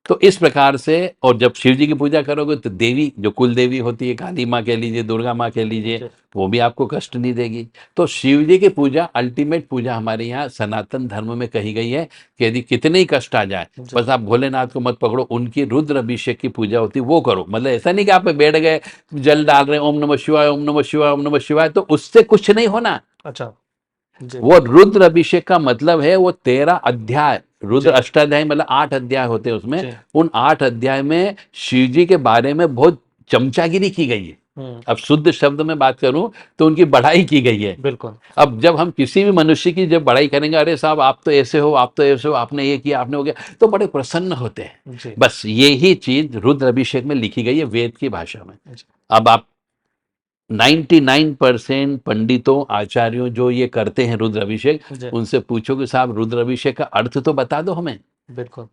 तो इस प्रकार से, और जब शिव जी की पूजा करोगे तो देवी जो कुल देवी होती है, काली माँ कह लीजिए, दुर्गा माँ कह लीजिए, जी। वो भी आपको कष्ट नहीं देगी। तो शिव जी की पूजा, अल्टीमेट पूजा हमारे यहाँ सनातन धर्म में कही गई है कि यदि कितने ही कष्ट आ जाए, जी। बस आप भोलेनाथ को मत पकड़ो, उनकी रुद्र अभिषेक की पूजा होती है वो करो। मतलब ऐसा नहीं कि आप बैठ गए जल डाल रहे हैं, ओम नमः शिवाय, ओम नमः शिवाय, ओम नमः शिवाय, तो उससे कुछ नहीं होना। अच्छा जी। वो रुद्र अभिषेक का मतलब है वो 13 अध्याय, रुद्र जी। अष्टाध्याय मतलब 8 अध्याय होते हैं उसमें। जी। उन 8 अध्याय में शिव जी के बारे में बहुत चमचागिरी की गई है। अब शुद्ध शब्द में बात करूं तो उनकी बढ़ाई की गई है। बिल्कुल। अब जब हम किसी भी मनुष्य की जब बढ़ाई करेंगे, अरे साहब आप तो ऐसे हो, आप तो ऐसे हो, आपने ये किया, आपने हो गया, तो बड़े प्रसन्न होते हैं। जी। बस यही चीज रुद्र अभिषेक में लिखी गई है वेद की भाषा में। जी। अब आप 99% पंडितों आचार्यों जो ये करते हैं रुद्र अभिषेक, जी। उनसे पूछो कि साहब रुद्र अभिषेक का अर्थ तो बता दो हमें। बिल्कुल।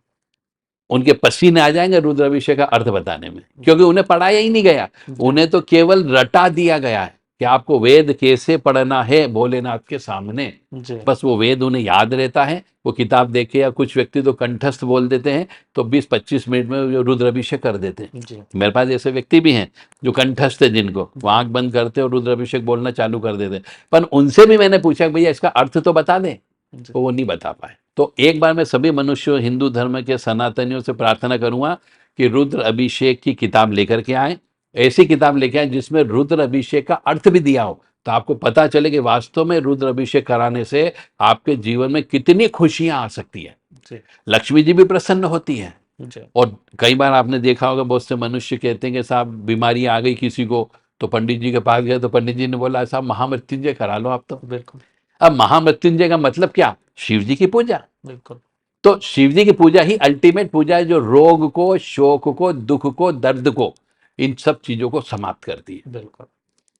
उनके पसीने आ जाएंगे रुद्र अभिषेक का अर्थ बताने में, क्योंकि उन्हें पढ़ाया ही नहीं गया। जी। उन्हें तो केवल रटा दिया गया है कि आपको वेद कैसे पढ़ना है भोलेनाथ के सामने। जी। बस वो वेद उन्हें याद रहता है, वो किताब देख के, या कुछ व्यक्ति तो कंठस्थ बोल देते हैं, तो 20-25 मिनट में वो रुद्र अभिषेक कर देते हैं। जी। मेरे पास ऐसे व्यक्ति भी हैं जो कंठस्थ है, जिनको वो आंख बंद करते और रुद्र अभिषेक बोलना चालू कर देते हैं। पर उनसे भी मैंने पूछा भैया इसका अर्थ तो बता दें, जी। तो वो नहीं बता पाए। तो एक बार मैं सभी मनुष्यों, हिंदू धर्म के सनातनियों से प्रार्थना करूंगा कि रुद्र अभिषेक की किताब लेकर के आए, ऐसी किताब लेके आए जिसमें रुद्र अभिषेक का अर्थ भी दिया हो, तो आपको पता चले कि वास्तव में रुद्र अभिषेक कराने से आपके जीवन में कितनी खुशियां आ सकती है। जी। लक्ष्मी जी भी प्रसन्न होती है। जी। और कई बार आपने देखा होगा बहुत से मनुष्य कहते हैं कि साहब बीमारी आ गई किसी को, तो पंडित जी के पास गए तो पंडित जी ने बोला साहब महामृत्युंजय करा लो आप तो। बिल्कुल। अब महामृत्युंजय का मतलब क्या? शिव जी की पूजा। बिल्कुल। तो शिव जी की पूजा ही अल्टीमेट पूजा है, जो रोग को, शोक को, दुख को, दर्द को, इन सब चीजों को समाप्त करती है। बिल्कुल।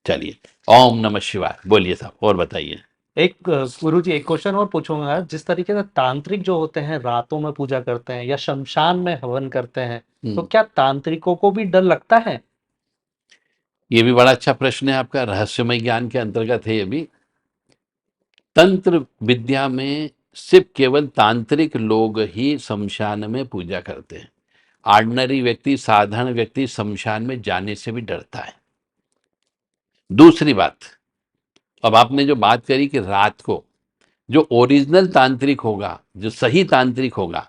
चलिए, ओम नमः शिवाय बोलिए साहब, और बताइए। एक गुरु जी, एक क्वेश्चन और पूछूंगा। जिस तरीके से तांत्रिक जो होते हैं रातों में पूजा करते हैं या शमशान में हवन करते हैं, तो क्या तांत्रिकों को भी डर लगता है? ये भी बड़ा अच्छा प्रश्न है आपका, रहस्यमय ज्ञान के अंतर्गत है ये भी। तंत्र विद्या में सिर्फ केवल तांत्रिक लोग ही शमशान में पूजा करते हैं। ऑर्डिनरी व्यक्ति, साधारण व्यक्ति शमशान में जाने से भी डरता है। दूसरी बात, अब आपने जो बात करी कि रात को जो ओरिजिनल तांत्रिक होगा, जो सही तांत्रिक होगा,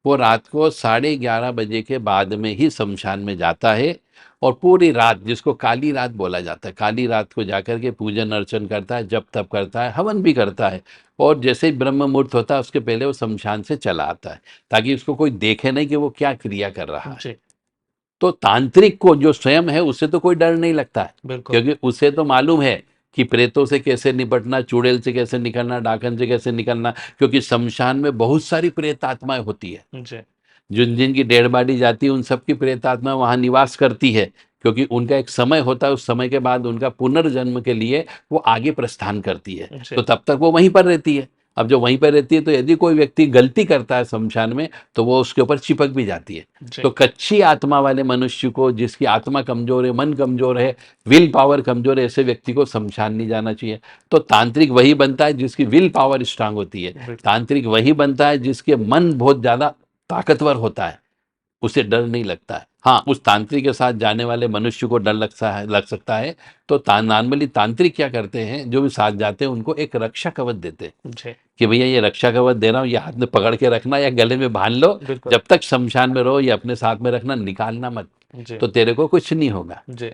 वो रात को 11:30 बजे के बाद में ही शमशान में जाता है, और पूरी रात, जिसको काली रात बोला जाता है, काली रात को जाकर के पूजन अर्चन करता है, जप तप करता है, हवन भी करता है, और जैसे ही ब्रह्म मुहूर्त होता है उसके पहले वो शमशान से चला आता है, ताकि उसको कोई देखे नहीं कि वो क्या क्रिया कर रहा है। जी। तो तांत्रिक को जो स्वयं है उससे तो कोई डर नहीं लगता है, बिल्कुल। क्योंकि उसे तो मालूम है कि प्रेतों से कैसे निपटना, चुड़ैल से कैसे निकलना, डाकन से कैसे निकलना, क्योंकि शमशान में बहुत सारी प्रेत आत्माएं होती है। जी। जिन जिनकी डेड बॉडी जाती है उन सबकी प्रेत आत्मा वहां निवास करती है, क्योंकि उनका एक समय होता है, उस समय के बाद उनका पुनर्जन्म के लिए वो आगे प्रस्थान करती है, जी। तो तब तक वो वहीं पर रहती है। अब जो वहीं पर रहती है, तो यदि कोई व्यक्ति गलती करता है शमशान में, तो वो उसके ऊपर चिपक भी जाती है। जी। तो कच्ची आत्मा वाले मनुष्य को, जिसकी आत्मा कमजोर है, मन कमजोर है, विल पावर कमजोर है, ऐसे व्यक्ति को शमशान नहीं जाना चाहिए। तो तांत्रिक वही बनता है जिसकी विल पावर स्ट्रांग होती है। बिल्कुल। तांत्रिक वही बनता है जिसके मन बहुत ज्यादा ताकतवर होता है, उसे डर नहीं लगता है। हाँ, उस तांत्रिक के साथ जाने वाले मनुष्य को डर लग सकता है। तो नॉर्मली तांत्रिक क्या करते हैं, जो भी साथ जाते हैं उनको एक रक्षा कवच देते हैं जी। कि भैया ये रक्षा कवच दे रहा हूँ, ये हाथ में पकड़ के रखना या गले में बांध लो, बिल्कुल। जब तक शमशान में रहो, ये अपने साथ में रखना, निकालना मत, जी। तो तेरे को कुछ नहीं होगा। जी।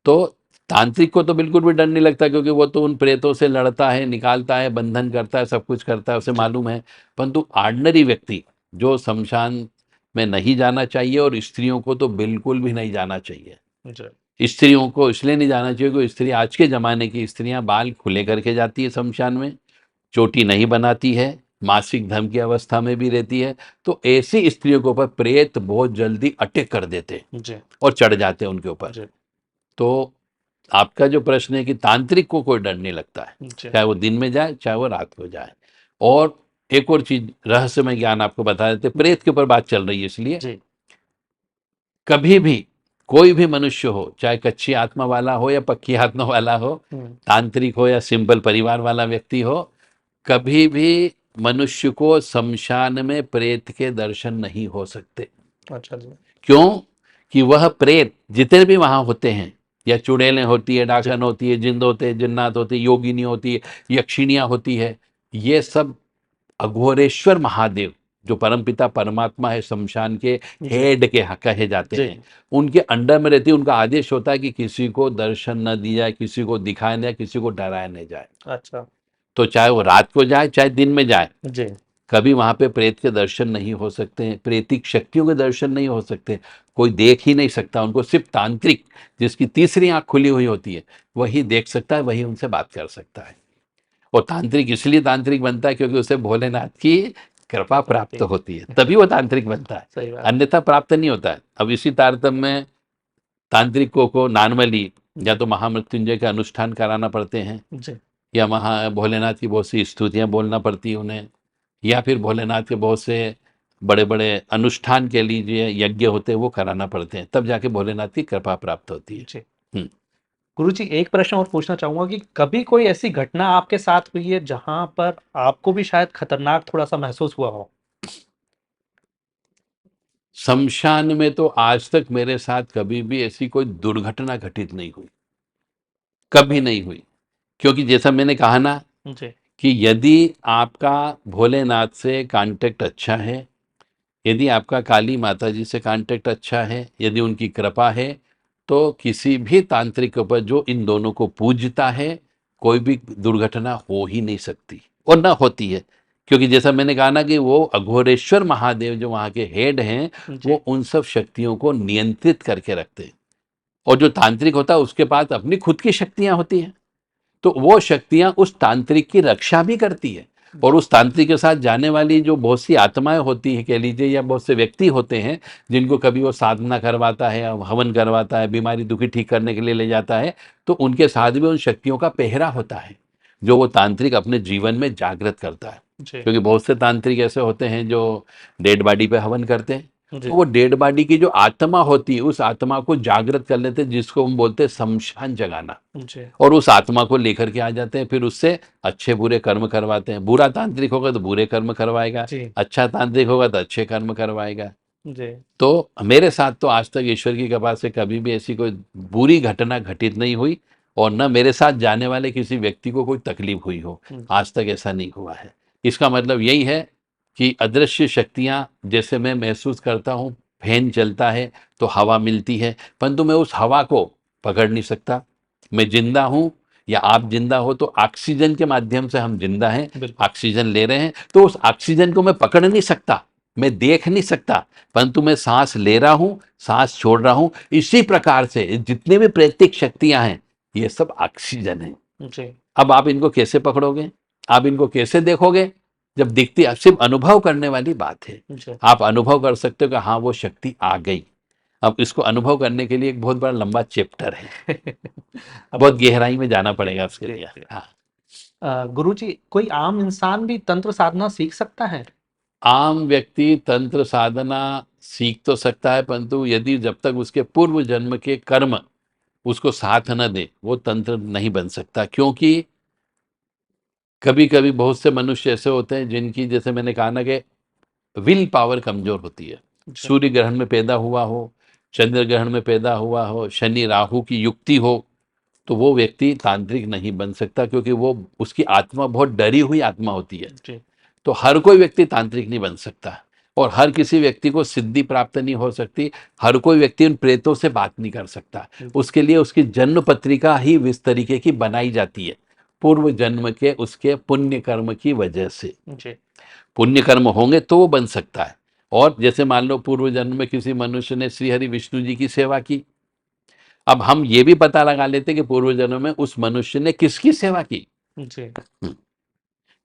तो तांत्रिक को तो बिल्कुल भी डर नहीं लगता, क्योंकि वो तो उन प्रेतों से लड़ता है, निकालता है, बंधन करता है, सब कुछ करता है, उसे मालूम है। परंतु ऑर्डिनरी व्यक्ति जो शमशान में नहीं जाना चाहिए, और स्त्रियों को तो बिल्कुल भी नहीं जाना चाहिए। जी। स्त्रियों को इसलिए नहीं जाना चाहिए कि स्त्री, आज के ज़माने की स्त्रियां बाल खुले करके जाती है शमशान में, चोटी नहीं बनाती है, मासिक धर्म की अवस्था में भी रहती है। तो ऐसी स्त्रियों के ऊपर प्रेत बहुत जल्दी अटैक कर देते हैं जी और चढ़ जाते हैं उनके ऊपर। जी तो आपका जो प्रश्न है कि तांत्रिक को कोई डर नहीं लगता है, जी चाहे वो दिन में जाए चाहे वो रात को जाए। और एक और चीज, रहस्यमय ज्ञान आपको बता देते, प्रेत के ऊपर बात चल रही है इसलिए, जी कभी भी कोई भी मनुष्य हो, चाहे कच्ची आत्मा वाला हो या पक्की आत्मा वाला हो, हम्म, तांत्रिक हो या सिंपल परिवार वाला व्यक्ति हो, कभी भी मनुष्य को शमशान में प्रेत के दर्शन नहीं हो सकते। अच्छा जी क्यों? कि वह प्रेत जितने भी वहां होते हैं, या चुड़ैलें होती है, जी डाकन होती है, जिंद होते हैं, जिन्नात होती है, योगिनी होती है, यक्षिणियां होती है, ये सब अघोरेश्वर महादेव जो परमपिता परमात्मा है, शमशान के जी हेड के कहे जाते जी हैं, उनके अंडर में रहती है। उनका आदेश होता है कि किसी को दर्शन न दिया जाए, किसी को दिखाया न जाए, किसी को डराया न जाए। अच्छा तो चाहे वो रात को जाए चाहे दिन में जाए, जी कभी वहां पे प्रेत के दर्शन नहीं हो सकते हैं, प्रेतिक शक्तियों के दर्शन नहीं हो सकते, कोई देख ही नहीं सकता उनको। सिर्फ तांत्रिक, जिसकी तीसरी आंख खुली हुई होती है, वही देख सकता है, वही उनसे बात कर सकता है। और तांत्रिक इसलिए तांत्रिक बनता है क्योंकि उसे भोलेनाथ की कृपा प्राप्त प्राप्ति होती है, तभी वो तांत्रिक बनता है, सही बात अन्यथा प्राप्त नहीं होता है। अब इसी तारतम्य में तांत्रिकों को नॉर्मली या जी तो महामृत्युंजय के अनुष्ठान कराना पड़ते हैं, जी या महा भोलेनाथ की बहुत सी स्तुतियां बोलना पड़ती है उन्हें, या फिर भोलेनाथ के बहुत से बड़े बड़े अनुष्ठान के लीजिए यज्ञ होते हैं, वो कराना पड़ते हैं, तब जाके भोलेनाथ की कृपा प्राप्त होती है। जी हम्म। गुरुजी एक प्रश्न और पूछना चाहूंगा कि कभी कोई ऐसी घटना आपके साथ हुई है जहां पर आपको भी शायद खतरनाक थोड़ा सा महसूस हुआ हो? शमशान में तो आज तक मेरे साथ कभी भी ऐसी कोई दुर्घटना घटित नहीं हुई, कभी नहीं हुई। क्योंकि जैसा मैंने कहा ना जी कि यदि आपका भोलेनाथ से कांटेक्ट अच्छा है, यदि आपका काली माता जी से कांटेक्ट अच्छा है, यदि उनकी कृपा है, तो किसी भी तांत्रिक के ऊपर जो इन दोनों को पूजता है, कोई भी दुर्घटना हो ही नहीं सकती, और ना होती है। क्योंकि जैसा मैंने कहा ना कि वो अघोरेश्वर महादेव जो वहाँ के हेड हैं, जी वो उन सब शक्तियों को नियंत्रित करके रखते हैं। और जो तांत्रिक होता है उसके पास अपनी खुद की शक्तियां होती हैं, तो वो शक्तियां उस तांत्रिक की रक्षा भी करती है। और उस तांत्रिक के साथ जाने वाली जो बहुत सी आत्माएं होती है कह लीजिए, या बहुत से व्यक्ति होते हैं जिनको कभी वो साधना करवाता है, हवन करवाता है, बीमारी दुखी ठीक करने के लिए ले जाता है, तो उनके साथ भी उन शक्तियों का पहरा होता है, जो वो तांत्रिक अपने जीवन में जागृत करता है। जी क्योंकि बहुत से तांत्रिक ऐसे होते हैं जो डेड बॉडी पे हवन करते हैं, जी तो वो डेड बॉडी की जो आत्मा होती है, उस आत्मा को जागृत कर लेते हैं, जिसको हम बोलते हैं शमशान जगाना। जी और उस आत्मा को लेकर के आ जाते हैं, फिर उससे अच्छे बुरे कर्म करवाते हैं। बुरा तांत्रिक होगा तो बुरे कर्म करवाएगा, जी अच्छा तांत्रिक होगा तो अच्छे कर्म करवाएगा। जी तो मेरे साथ तो आज तक ईश्वर की कृपा से कभी भी ऐसी कोई बुरी घटना घटित नहीं हुई, और न मेरे साथ जाने वाले किसी व्यक्ति को कोई तकलीफ हुई हो, आज तक ऐसा नहीं हुआ है। इसका मतलब यही है कि अदृश्य शक्तियां, जैसे मैं महसूस करता हूँ, फैन चलता है तो हवा मिलती है, परंतु मैं उस हवा को पकड़ नहीं सकता। मैं जिंदा हूं या आप जिंदा हो तो ऑक्सीजन के माध्यम से हम जिंदा हैं, बिल्कुल ऑक्सीजन ले रहे हैं, तो उस ऑक्सीजन को मैं पकड़ नहीं सकता, मैं देख नहीं सकता, परंतु मैं सांस ले रहा हूं, सांस छोड़ रहा हूं। इसी प्रकार से जितने भी प्रैक्टिक शक्तियां हैं, ये सब ऑक्सीजन है। जी अब आप इनको कैसे पकड़ोगे, आप इनको कैसे देखोगे? जब दिखती, सिर्फ अनुभव करने वाली बात है। जी आप अनुभव कर सकते हो कि हाँ वो शक्ति आ गई। अब इसको अनुभव करने के लिए एक बहुत बड़ा लंबा चैप्टर है, अब बहुत गहराई में जाना जी पड़ेगा उसके जी लिए। जी हाँ। गुरुजी कोई आम इंसान भी तंत्र साधना सीख सकता है? आम व्यक्ति तंत्र साधना सीख तो सकता है, परंतु यदि जब तक उसके पूर्व जन्म के कर्म उसको साथ न दे, वो तंत्र नहीं बन सकता। क्योंकि कभी कभी बहुत से मनुष्य ऐसे होते हैं जिनकी, जैसे मैंने कहा ना कि विल पावर कमजोर होती है। जी सूर्य ग्रहण में पैदा हुआ हो, चंद्र ग्रहण में पैदा हुआ हो, शनि राहु की युक्ति हो, तो वो व्यक्ति तांत्रिक नहीं बन सकता, क्योंकि वो, उसकी आत्मा बहुत डरी हुई आत्मा होती है। जी तो हर कोई व्यक्ति तांत्रिक नहीं बन सकता, और हर किसी व्यक्ति को सिद्धि प्राप्त नहीं हो सकती, हर कोई व्यक्ति उन प्रेतों से बात नहीं कर सकता। उसके लिए उसकी जन्म पत्रिका ही इस तरीके की बनाई जाती है, पूर्व जन्म के उसके पुण्य कर्म की वजह से। जी पुण्य कर्म होंगे तो वो बन सकता है। और जैसे मान लो पूर्व जन्म में किसी मनुष्य ने श्री हरि विष्णु जी की सेवा की, अब हम ये भी पता लगा लेते कि पूर्व जन्म में उस मनुष्य ने किसकी सेवा की। जी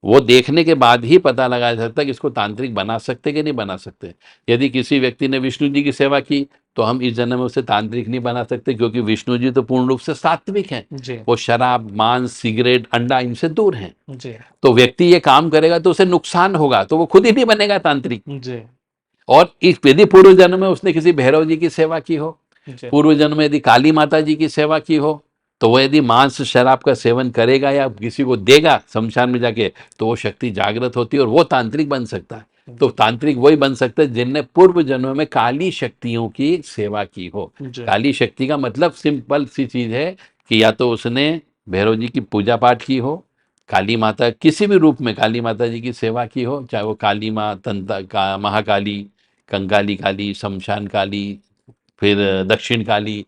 वो देखने के बाद ही पता लगाया जा सकता है कि इसको तांत्रिक बना सकते कि नहीं बना सकते। यदि किसी व्यक्ति ने विष्णु जी की सेवा की तो हम इस जन्म में उसे तांत्रिक नहीं बना सकते, क्योंकि विष्णु जी तो पूर्ण रूप से सात्विक हैं। जी वो शराब, मांस, सिगरेट, अंडा इनसे दूर हैं। जी तो व्यक्ति ये काम करेगा तो उसे नुकसान होगा, तो वो खुद ही नहीं बनेगा तांत्रिक। जी और इस यदि पूर्व जन्म में उसने किसी भैरव जी की सेवा की हो, जी पूर्व जन्म में यदि काली माता जी की सेवा की हो, तो वो यदि मांस शराब का सेवन करेगा या किसी को देगा शमशान में जाके, तो वो शक्ति जागृत होती है और वो तांत्रिक बन सकता है। तो तांत्रिक वही बन सकता है जिनने पूर्व जन्म में काली शक्तियों की सेवा की हो। जी काली शक्ति का मतलब सिंपल सी चीज है कि या तो उसने भैरव जी की पूजा पाठ की हो, काली माता किसी भी रूप में काली माता जी की सेवा की हो, चाहे वो काली माँ, तंता का महाकाली, कंकाली काली, शमशान काली, फिर दक्षिण काली,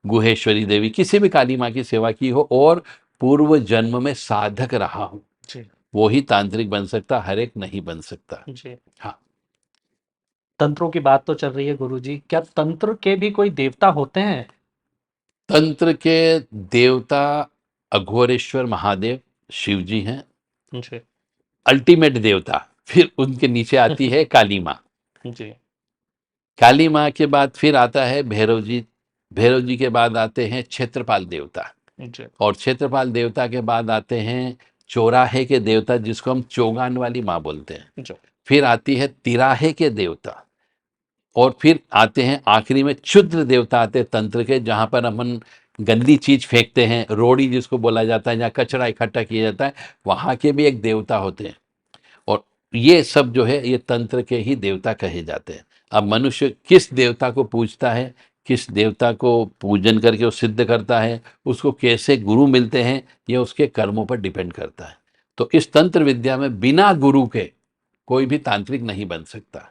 गुहेश्वरी देवी, किसी भी काली माँ की सेवा की हो और पूर्व जन्म में साधक रहा हो, जी वो ही तांत्रिक बन सकता, हर एक नहीं बन सकता। जी हाँ, तंत्रों की बात तो चल रही है गुरुजी, क्या तंत्र के भी कोई देवता होते हैं? तंत्र के देवता अघोरेश्वर महादेव शिव जी हैं, जी अल्टीमेट देवता। फिर उनके नीचे आती है काली माँ। जी काली माँ के बाद फिर आता है भैरव जी। भैरव जी के बाद आते हैं क्षेत्रपाल देवता, जी और क्षेत्रपाल देवता के बाद आते हैं चौराहे के देवता, जिसको हम चौगान वाली माँ बोलते हैं। जी फिर आती है तिराहे के देवता, और फिर आते हैं आखिरी में क्षुद्र देवता आते हैं तंत्र के, जहां पर अपन गंदी चीज फेंकते हैं, रोड़ी जिसको बोला जाता है, जहाँ कचरा इकट्ठा किया जाता है, वहां के भी एक देवता होते हैं। और ये सब जो है ये तंत्र के ही देवता कहे जाते हैं। अब मनुष्य किस देवता को पूजता है, किस देवता को पूजन करके वो सिद्ध करता है, उसको कैसे गुरु मिलते हैं, ये उसके कर्मों पर डिपेंड करता है। तो इस तंत्र विद्या में बिना गुरु के कोई भी तांत्रिक नहीं बन सकता।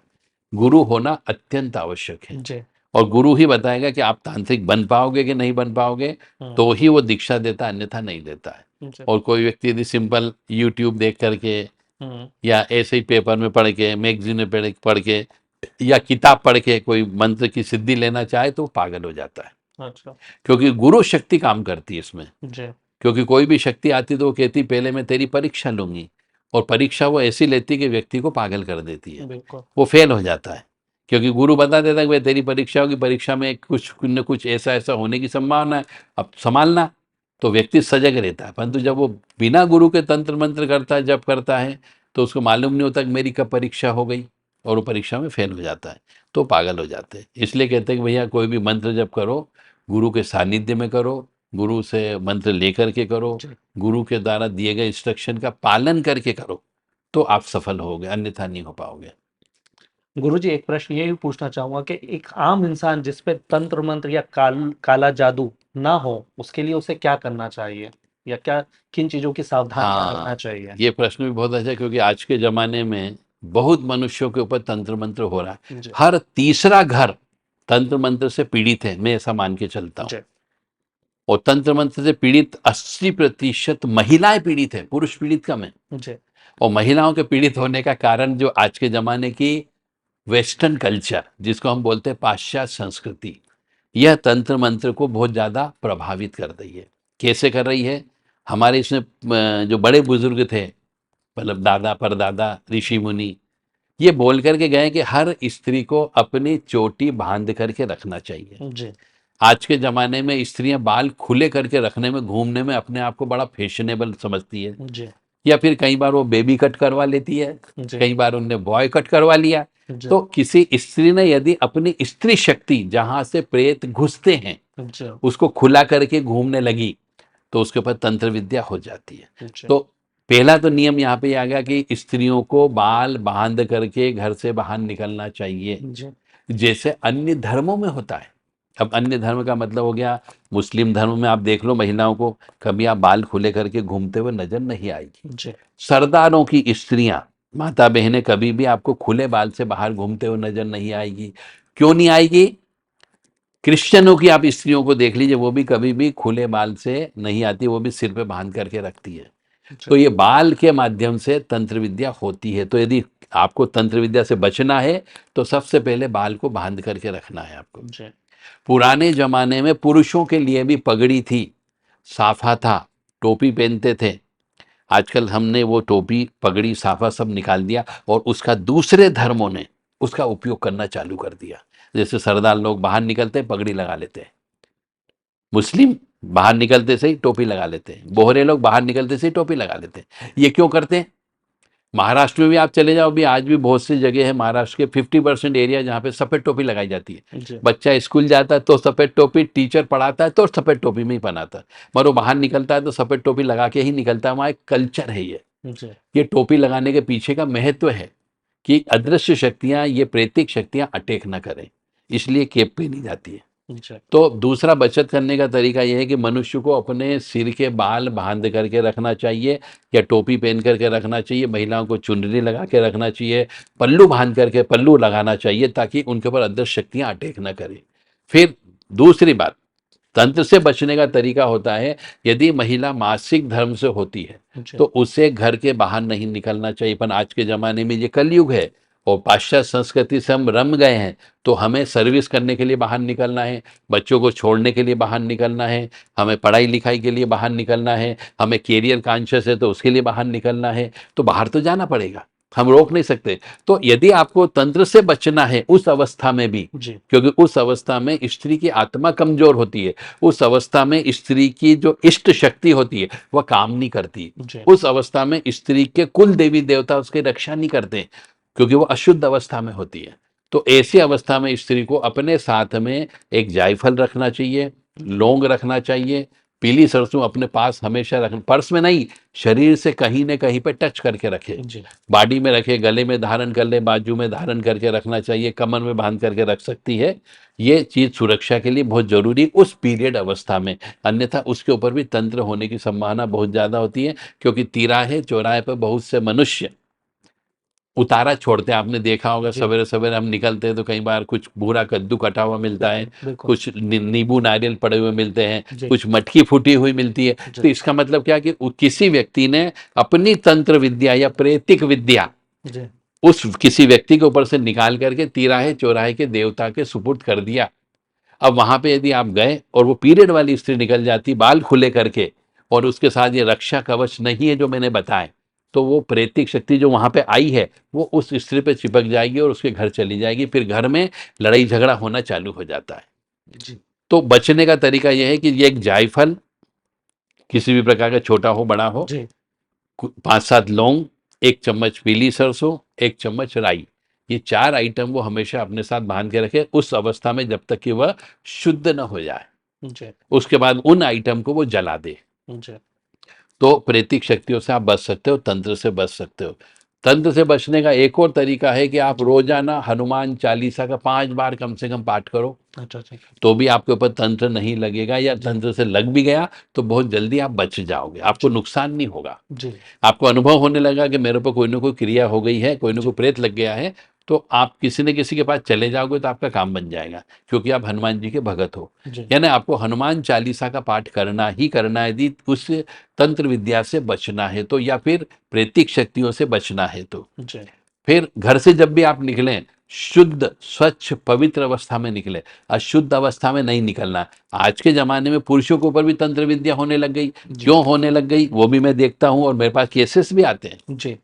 गुरु होना अत्यंत आवश्यक है, जी और गुरु ही बताएगा कि आप तांत्रिक बन पाओगे कि नहीं बन पाओगे, तो ही वो दीक्षा देता है, अन्यथा नहीं देता है। जी और कोई व्यक्ति यदि सिंपल यूट्यूब देख करके हम्म, या ऐसे ही पेपर में पढ़ के, मैगजीन में पढ़ के या किताब पढ़ के कोई मंत्र की सिद्धि लेना चाहे तो वो पागल हो जाता है। अच्छा क्योंकि गुरु शक्ति काम करती है इसमें। जी क्योंकि कोई भी शक्ति आती तो वो कहती पहले मैं तेरी परीक्षा लूंगी, और परीक्षा वो ऐसी लेती कि व्यक्ति को पागल कर देती है, बिल्कुल वो फेल हो जाता है। क्योंकि गुरु बता देता है कि भाई तेरी परीक्षा होगी, परीक्षा में कुछ न कुछ ऐसा ऐसा होने की संभावना है, अब संभालना। तो व्यक्ति सजग रहता है, परंतु जब वो बिना गुरु के तंत्र मंत्र करता है, जब करता है, तो उसको मालूम नहीं होता कि मेरी कब परीक्षा हो गई, और वो परीक्षा में फेल हो जाता है, तो पागल हो जाते हैं। इसलिए कहते हैं कि भैया कोई भी मंत्र जब करो, गुरु के सानिध्य में करो, गुरु से मंत्र लेकर के करो, जी गुरु के द्वारा दिए गए इंस्ट्रक्शन का पालन करके करो, तो आप सफल होगे, अन्यथा नहीं हो पाओगे। गुरुजी, एक प्रश्न ये भी पूछना चाहूंगा कि एक आम इंसान जिस पे तंत्र मंत्र या काला जादू ना हो, उसके लिए उसे क्या करना चाहिए, या क्या किन चीजों की सावधानियां रखना हाँ, चाहिए? ये प्रश्न भी बहुत अच्छा है, क्योंकि आज के जमाने में बहुत मनुष्यों के ऊपर तंत्र मंत्र हो रहा है। जी हर तीसरा घर तंत्र मंत्र से पीड़ित है, मैं ऐसा मान के चलता हूँ। जी और तंत्र मंत्र से पीड़ित 80% महिलाएं पीड़ित है, पुरुष पीड़ित कम है। जी और महिलाओं के पीड़ित होने का कारण जो आज के जमाने की वेस्टर्न कल्चर, जिसको हम बोलते हैं पाश्चात्य संस्कृति, यह तंत्र मंत्र को बहुत ज़्यादा प्रभावित कर रही है। कैसे कर रही है? हमारे इसमें जो बड़े बुजुर्ग थे, मतलब दादा परदादा ऋषि मुनि, ये बोल करके गए कि हर स्त्री को अपनी चोटी बांध करके रखना चाहिए। जी आज के ज़माने में स्त्रियां बाल खुले करके रखने में, घूमने में अपने आप को बड़ा फैशनेबल समझती है, जी या फिर कई बार वो बेबी कट करवा लेती है, जी कई बार उनने बॉय कट करवा लिया। जी तो किसी स्त्री ने यदि अपनी स्त्री शक्ति जहां से प्रेत घुसते हैं जी उसको खुला करके घूमने लगी, तो उसके ऊपर तंत्र विद्या हो जाती है। जी तो पहला तो नियम यहाँ पे आ गया कि स्त्रियों को बाल बांध करके घर से बाहर निकलना चाहिए, जी जैसे अन्य धर्मों में होता है। अब अन्य धर्म का मतलब हो गया, मुस्लिम धर्म में आप देख लो, महिलाओं को कभी आप बाल खुले करके घूमते हुए नजर नहीं आएगी। जी सरदारों की स्त्रियां, माता बहनें, कभी भी आपको खुले बाल से बाहर घूमते हुए नजर नहीं आएगी। क्यों नहीं आएगी? क्रिश्चियनों की आप स्त्रियों को देख लीजिए, वो भी कभी भी खुले बाल से नहीं आती, वो भी सिर पे बांध करके रखती है। जी तो ये बाल के माध्यम से तंत्र विद्या होती है। तो यदि आपको तंत्र विद्या से बचना है तो सबसे पहले बाल को बांध करके रखना है आपको। जी पुराने जमाने में पुरुषों के लिए भी पगड़ी थी, साफा था, टोपी पहनते थे। आजकल हमने वो टोपी, पगड़ी, साफा सब निकाल दिया और उसका दूसरे धर्मों ने उसका उपयोग करना चालू कर दिया। जैसे सरदार लोग बाहर निकलते हैं पगड़ी लगा लेते हैं, मुस्लिम बाहर निकलते से ही टोपी लगा लेते हैं, बोहरे लोग बाहर निकलते से ही टोपी लगा लेते हैं। ये क्यों करते हैं? महाराष्ट्र में भी आप चले जाओ, भी आज भी बहुत सी जगह है महाराष्ट्र के 50% एरिया जहाँ पे सफेद टोपी लगाई जाती है। जी बच्चा स्कूल जाता है तो सफेद टोपी, टीचर पढ़ाता है तो सफेद टोपी में ही पढ़ाता है, मगर वो बाहर निकलता है तो सफेद टोपी लगा के ही निकलता है। वहाँ एक कल्चर है जी ये टोपी लगाने के पीछे का महत्व है कि अदृश्य शक्तियां, ये प्रेतिक शक्तियां अटैक ना करें, इसलिए केप पहनी जाती है। जी तो दूसरा बचत करने का तरीका यह है कि मनुष्य को अपने सिर के बाल बांध करके रखना चाहिए या टोपी पहन करके रखना चाहिए। महिलाओं को चुनरी लगा के रखना चाहिए, पल्लू बांध करके पल्लू लगाना चाहिए ताकि उनके ऊपर अदृश्य शक्तियां अटैक ना करें। फिर दूसरी बात, तंत्र से बचने का तरीका होता है, यदि महिला मासिक धर्म से होती है जी तो उसे घर के बाहर नहीं निकलना चाहिए। पर आज के ज़माने में ये कलयुग है और पाश्चात्य संस्कृति से हम रम गए हैं, तो हमें सर्विस करने के लिए बाहर निकलना है, बच्चों को छोड़ने के लिए बाहर निकलना है, हमें पढ़ाई लिखाई के लिए बाहर निकलना है, हमें कैरियर कॉन्शियस है तो उसके लिए बाहर निकलना है, तो बाहर तो जाना पड़ेगा, हम रोक नहीं सकते। तो यदि आपको तंत्र से बचना है उस अवस्था में भी, जी क्योंकि उस अवस्था में स्त्री की आत्मा कमजोर होती है, उस अवस्था में स्त्री की जो इष्ट शक्ति होती है वह काम नहीं करती, जी उस अवस्था में स्त्री के कुल देवी देवता उसकी रक्षा नहीं करते क्योंकि वो अशुद्ध अवस्था में होती है। तो ऐसी अवस्था में स्त्री को अपने साथ में एक जायफल रखना चाहिए, लौंग रखना चाहिए, पीली सरसों अपने पास हमेशा रखना, पर्स में नहीं, शरीर से कहीं न कहीं पे टच करके रखे, जी बाडी में रखे, गले में धारण कर ले, बाजू में धारण करके रखना चाहिए, कमर में बांध करके रख सकती है। ये चीज सुरक्षा के लिए बहुत जरूरी उस पीरियड अवस्था में, अन्यथा उसके ऊपर भी तंत्र होने की संभावना बहुत ज्यादा होती है, क्योंकि तिराहे चौराहे पर बहुत से मनुष्य उतारा छोड़ते हैं। आपने देखा होगा जी सवेरे सवेरे हम निकलते हैं तो कई बार कुछ भूरा कद्दू कटा हुआ मिलता है, बिल्कुल कुछ नींबू नारियल पड़े हुए मिलते हैं, जी कुछ मटकी फूटी हुई मिलती है। जी तो इसका मतलब क्या कि किसी व्यक्ति ने अपनी तंत्र विद्या या प्रेतिक विद्या जी उस किसी व्यक्ति के ऊपर से निकाल करके तिराहे चौराहे के देवता के सुपुर्द कर दिया। अब वहां पे यदि आप गए और वो पीरियड वाली स्त्री निकल जाती बाल खुले करके, और उसके साथ ये रक्षा कवच नहीं है जो मैंने बताए, तो वो प्रेतिक शक्ति जो वहां पे आई है वो उस स्त्री पे चिपक जाएगी और उसके घर चली जाएगी, फिर घर में लड़ाई झगड़ा होना चालू हो जाता है। जी तो बचने का तरीका यह है कि ये एक जायफल, किसी भी प्रकार का, छोटा हो बड़ा हो, जी 5-7 लौंग, 1 चम्मच पीली सरसों, 1 चम्मच राई, ये 4 आइटम वो हमेशा अपने साथ बांध के रखे उस अवस्था में जब तक कि वह शुद्ध न हो जाए। जी उसके बाद उन आइटम को वो जला दे। जी तो प्रेतिक शक्तियों से आप बच सकते हो, तंत्र से बच सकते हो। तंत्र से बचने का एक और तरीका है कि आप रोजाना हनुमान चालीसा का 5 बार कम से कम पाठ करो, अच्छा अच्छा तो भी आपके ऊपर तंत्र नहीं लगेगा, या जी तंत्र से लग भी गया तो बहुत जल्दी आप बच जाओगे, आपको जी नुकसान नहीं होगा। जी आपको अनुभव होने लगा कि मेरे पर कोई ना कोई क्रिया हो गई है, कोई ना जी कोई प्रेत लग गया है, तो आप किसी न किसी के पास चले जाओगे तो आपका काम बन जाएगा, क्योंकि आप हनुमान जी के भगत हो। जी यानी आपको हनुमान चालीसा का पाठ करना ही करना है यदि उस तंत्र विद्या से बचना है तो, या फिर प्रेतिक शक्तियों से बचना है तो। जी फिर घर से जब भी आप निकलें, शुद्ध स्वच्छ पवित्र अवस्था में निकले, अशुद्ध अवस्था में नहीं निकलना। आज के जमाने में पुरुषों के ऊपर भी तंत्र विद्या होने लग गई, जी क्यों होने लग गई वो भी मैं देखता हूं और मेरे पास केसेस भी आते हैं। जी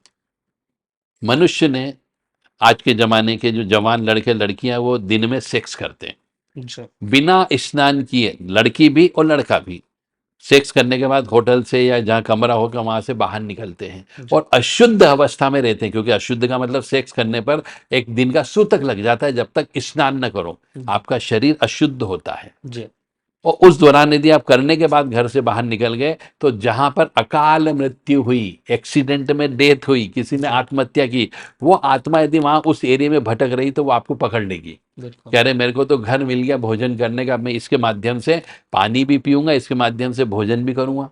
मनुष्य ने, आज के जमाने के जो जवान लड़के लड़कियां, वो दिन में सेक्स करते हैं जी बिना स्नान किए, लड़की भी और लड़का भी। सेक्स करने के बाद होटल से या जहाँ कमरा होगा वहां से बाहर निकलते हैं जी और अशुद्ध अवस्था में रहते हैं, क्योंकि अशुद्ध का मतलब सेक्स करने पर एक दिन का सूतक लग जाता है, जब तक स्नान न करो आपका शरीर अशुद्ध होता है। जी और उस दौरान यदि आप करने के बाद घर से बाहर निकल गए तो जहां पर अकाल मृत्यु हुई, एक्सीडेंट में डेथ हुई, किसी ने जी आत्महत्या की, वो आत्मा यदि वहां उस एरिया में भटक रही तो वो आपको पकड़ लेगी। बिल्कुल कह रहे मेरे को तो घर मिल गया भोजन करने का, मैं इसके माध्यम से पानी भी पीऊंगा, इसके माध्यम से भोजन भी करूंगा,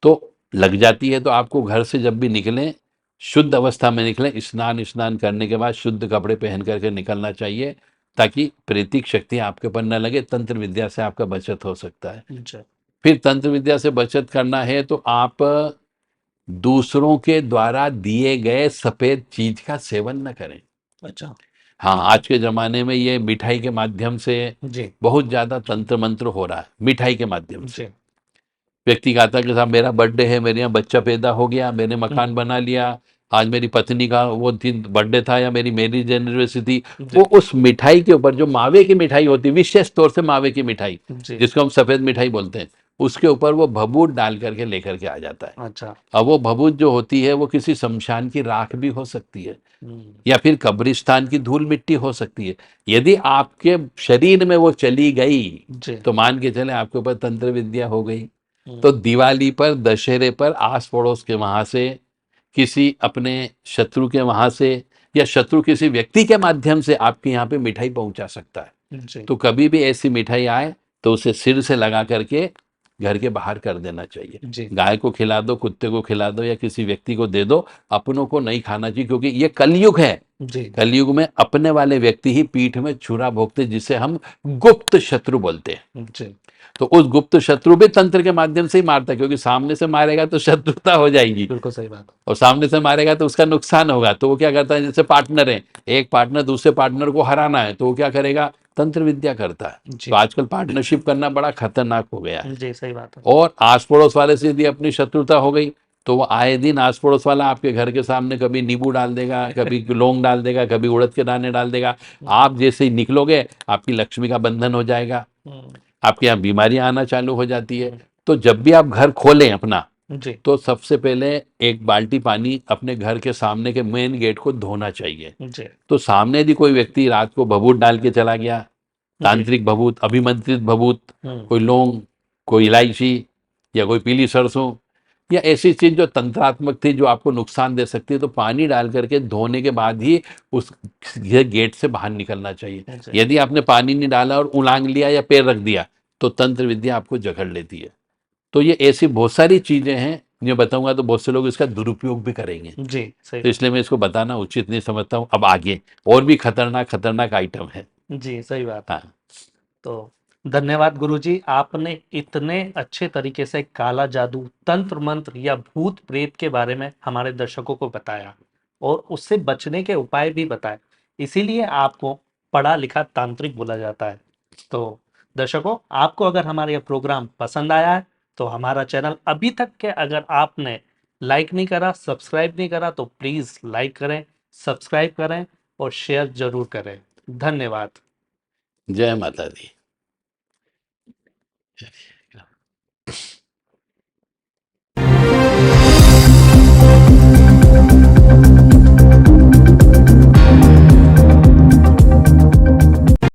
तो लग जाती है। तो आपको घर से जब भी निकलें, शुद्ध अवस्था में निकलें, स्नान करने के बाद शुद्ध कपड़े पहन करके निकलना चाहिए, ताकि प्रेतिक शक्ति आपके ऊपर न लगे। तंत्र विद्या से आपका बचत हो सकता है। जी फिर तंत्र विद्या से बचत करना है तो आप दूसरों के द्वारा दिए गए सफेद चीज का सेवन न करें। अच्छा हाँ, आज के ज़माने में ये मिठाई के माध्यम से जी, बहुत ज़्यादा तंत्र मंत्र हो रहा है, मिठाई के माध्यम से। जी। व्यक्ति कहता है कि साहब मेरा बर्थडे है, मेरे यहाँ बच्चा पैदा हो गया, मैंने मकान हुँ, बना लिया, आज मेरी पत्नी का वो दिन बर्थडे था या मेरी मैरिज एनिवर्सरी थी, जी, वो उस मिठाई के ऊपर जो मावे की मिठाई होती है, विशेष तौर से मावे की मिठाई, जी। जिसको हम सफ़ेद मिठाई बोलते हैं, उसके ऊपर वो भभूत डाल करके लेकर के आ जाता है। अच्छा। अब वो भभूत जो होती है वो किसी शमशान की राख भी हो सकती है हुँ, या फिर कब्रिस्तान की धूल मिट्टी हो सकती है। यदि आपके शरीर में वो चली गई जी। तो मान के चले आपके ऊपर तंत्र विद्या हो गई। हुँ, तो दिवाली पर, दशहरे पर आस पड़ोस के वहां से, किसी अपने शत्रु के वहां से, या शत्रु किसी व्यक्ति के माध्यम से आपके यहाँ पे मिठाई पहुंचा सकता है। जी, तो कभी भी ऐसी मिठाई आए तो उसे सिर से लगा करके घर के बाहर कर देना चाहिए। जी, गाय को खिला दो, कुत्ते को खिला दो या किसी व्यक्ति को दे दो, अपनों को नहीं खाना चाहिए, क्योंकि ये कलयुग है। जी, कलयुग में अपने वाले व्यक्ति ही पीठ में छुरा भोगते, जिसे हम गुप्त शत्रु बोलते हैं। जी। तो उस गुप्त शत्रु भी तंत्र के माध्यम से ही मारता है, क्योंकि सामने से मारेगा तो शत्रुता हो जाएगी, बिल्कुल सही बात। और सामने से मारेगा तो उसका नुकसान होगा। तो वो क्या करता है, जैसे पार्टनर है, एक पार्टनर दूसरे पार्टनर को हराना है, तो वो क्या करेगा, तंत्र विद्या करता है। तो जी, आजकल पार्टनरशिप करना बड़ा खतरनाक हो गया है। जी, सही बात है। और आस पड़ोस वाले से यदि अपनी शत्रुता हो गई तो वो आए दिन आस पड़ोस वाला आपके घर के सामने कभी नींबू डाल देगा, कभी लौंग डाल देगा, कभी उड़द के दाने डाल देगा। हुँ, आप जैसे ही निकलोगे आपकी लक्ष्मी का बंधन हो जाएगा, हुँ, आपके यहाँ बीमारियां आना चालू हो जाती है। हुँ, तो जब भी आप घर खोलें अपना, जी, तो सबसे पहले एक बाल्टी पानी अपने घर के सामने के मेन गेट को धोना चाहिए। जी, तो सामने यदि कोई व्यक्ति रात को भभूत डाल के चला गया, जी, तांत्रिक भभूत, अभिमंत्रित भभूत, हुँ, कोई लौंग, कोई इलायची या कोई पीली सरसों या ऐसी चीज जो तंत्रात्मक थी, जो आपको नुकसान दे सकती है, तो पानी डाल करके धोने के बाद ही उस ये गेट से बाहर निकलना चाहिए। जी, यदि आपने पानी नहीं डाला और उलांग लिया या पैर रख दिया तो तंत्र विद्या आपको जकड़ लेती है। तो ये ऐसी बहुत सारी चीजें हैं, जो बताऊंगा तो बहुत से लोग इसका दुरुपयोग भी करेंगे। जी, सही तो बात। इसलिए मैं इसको बताना उचित नहीं समझता हूँ। अब आगे और भी खतरनाक खतरनाक आइटम है। जी, सही बात है। हाँ। तो धन्यवाद गुरुजी, आपने इतने अच्छे तरीके से काला जादू, तंत्र मंत्र या भूत प्रेत के बारे में हमारे दर्शकों को बताया और उससे बचने के उपाय भी बताए। इसीलिए आपको पढ़ा लिखा तांत्रिक बोला जाता है। तो दर्शकों, आपको अगर हमारा यह प्रोग्राम पसंद आया है तो हमारा चैनल अभी तक के अगर आपने लाइक नहीं करा, सब्सक्राइब नहीं करा, तो प्लीज लाइक करें, सब्सक्राइब करें और शेयर जरूर करें। धन्यवाद। जय माता दी।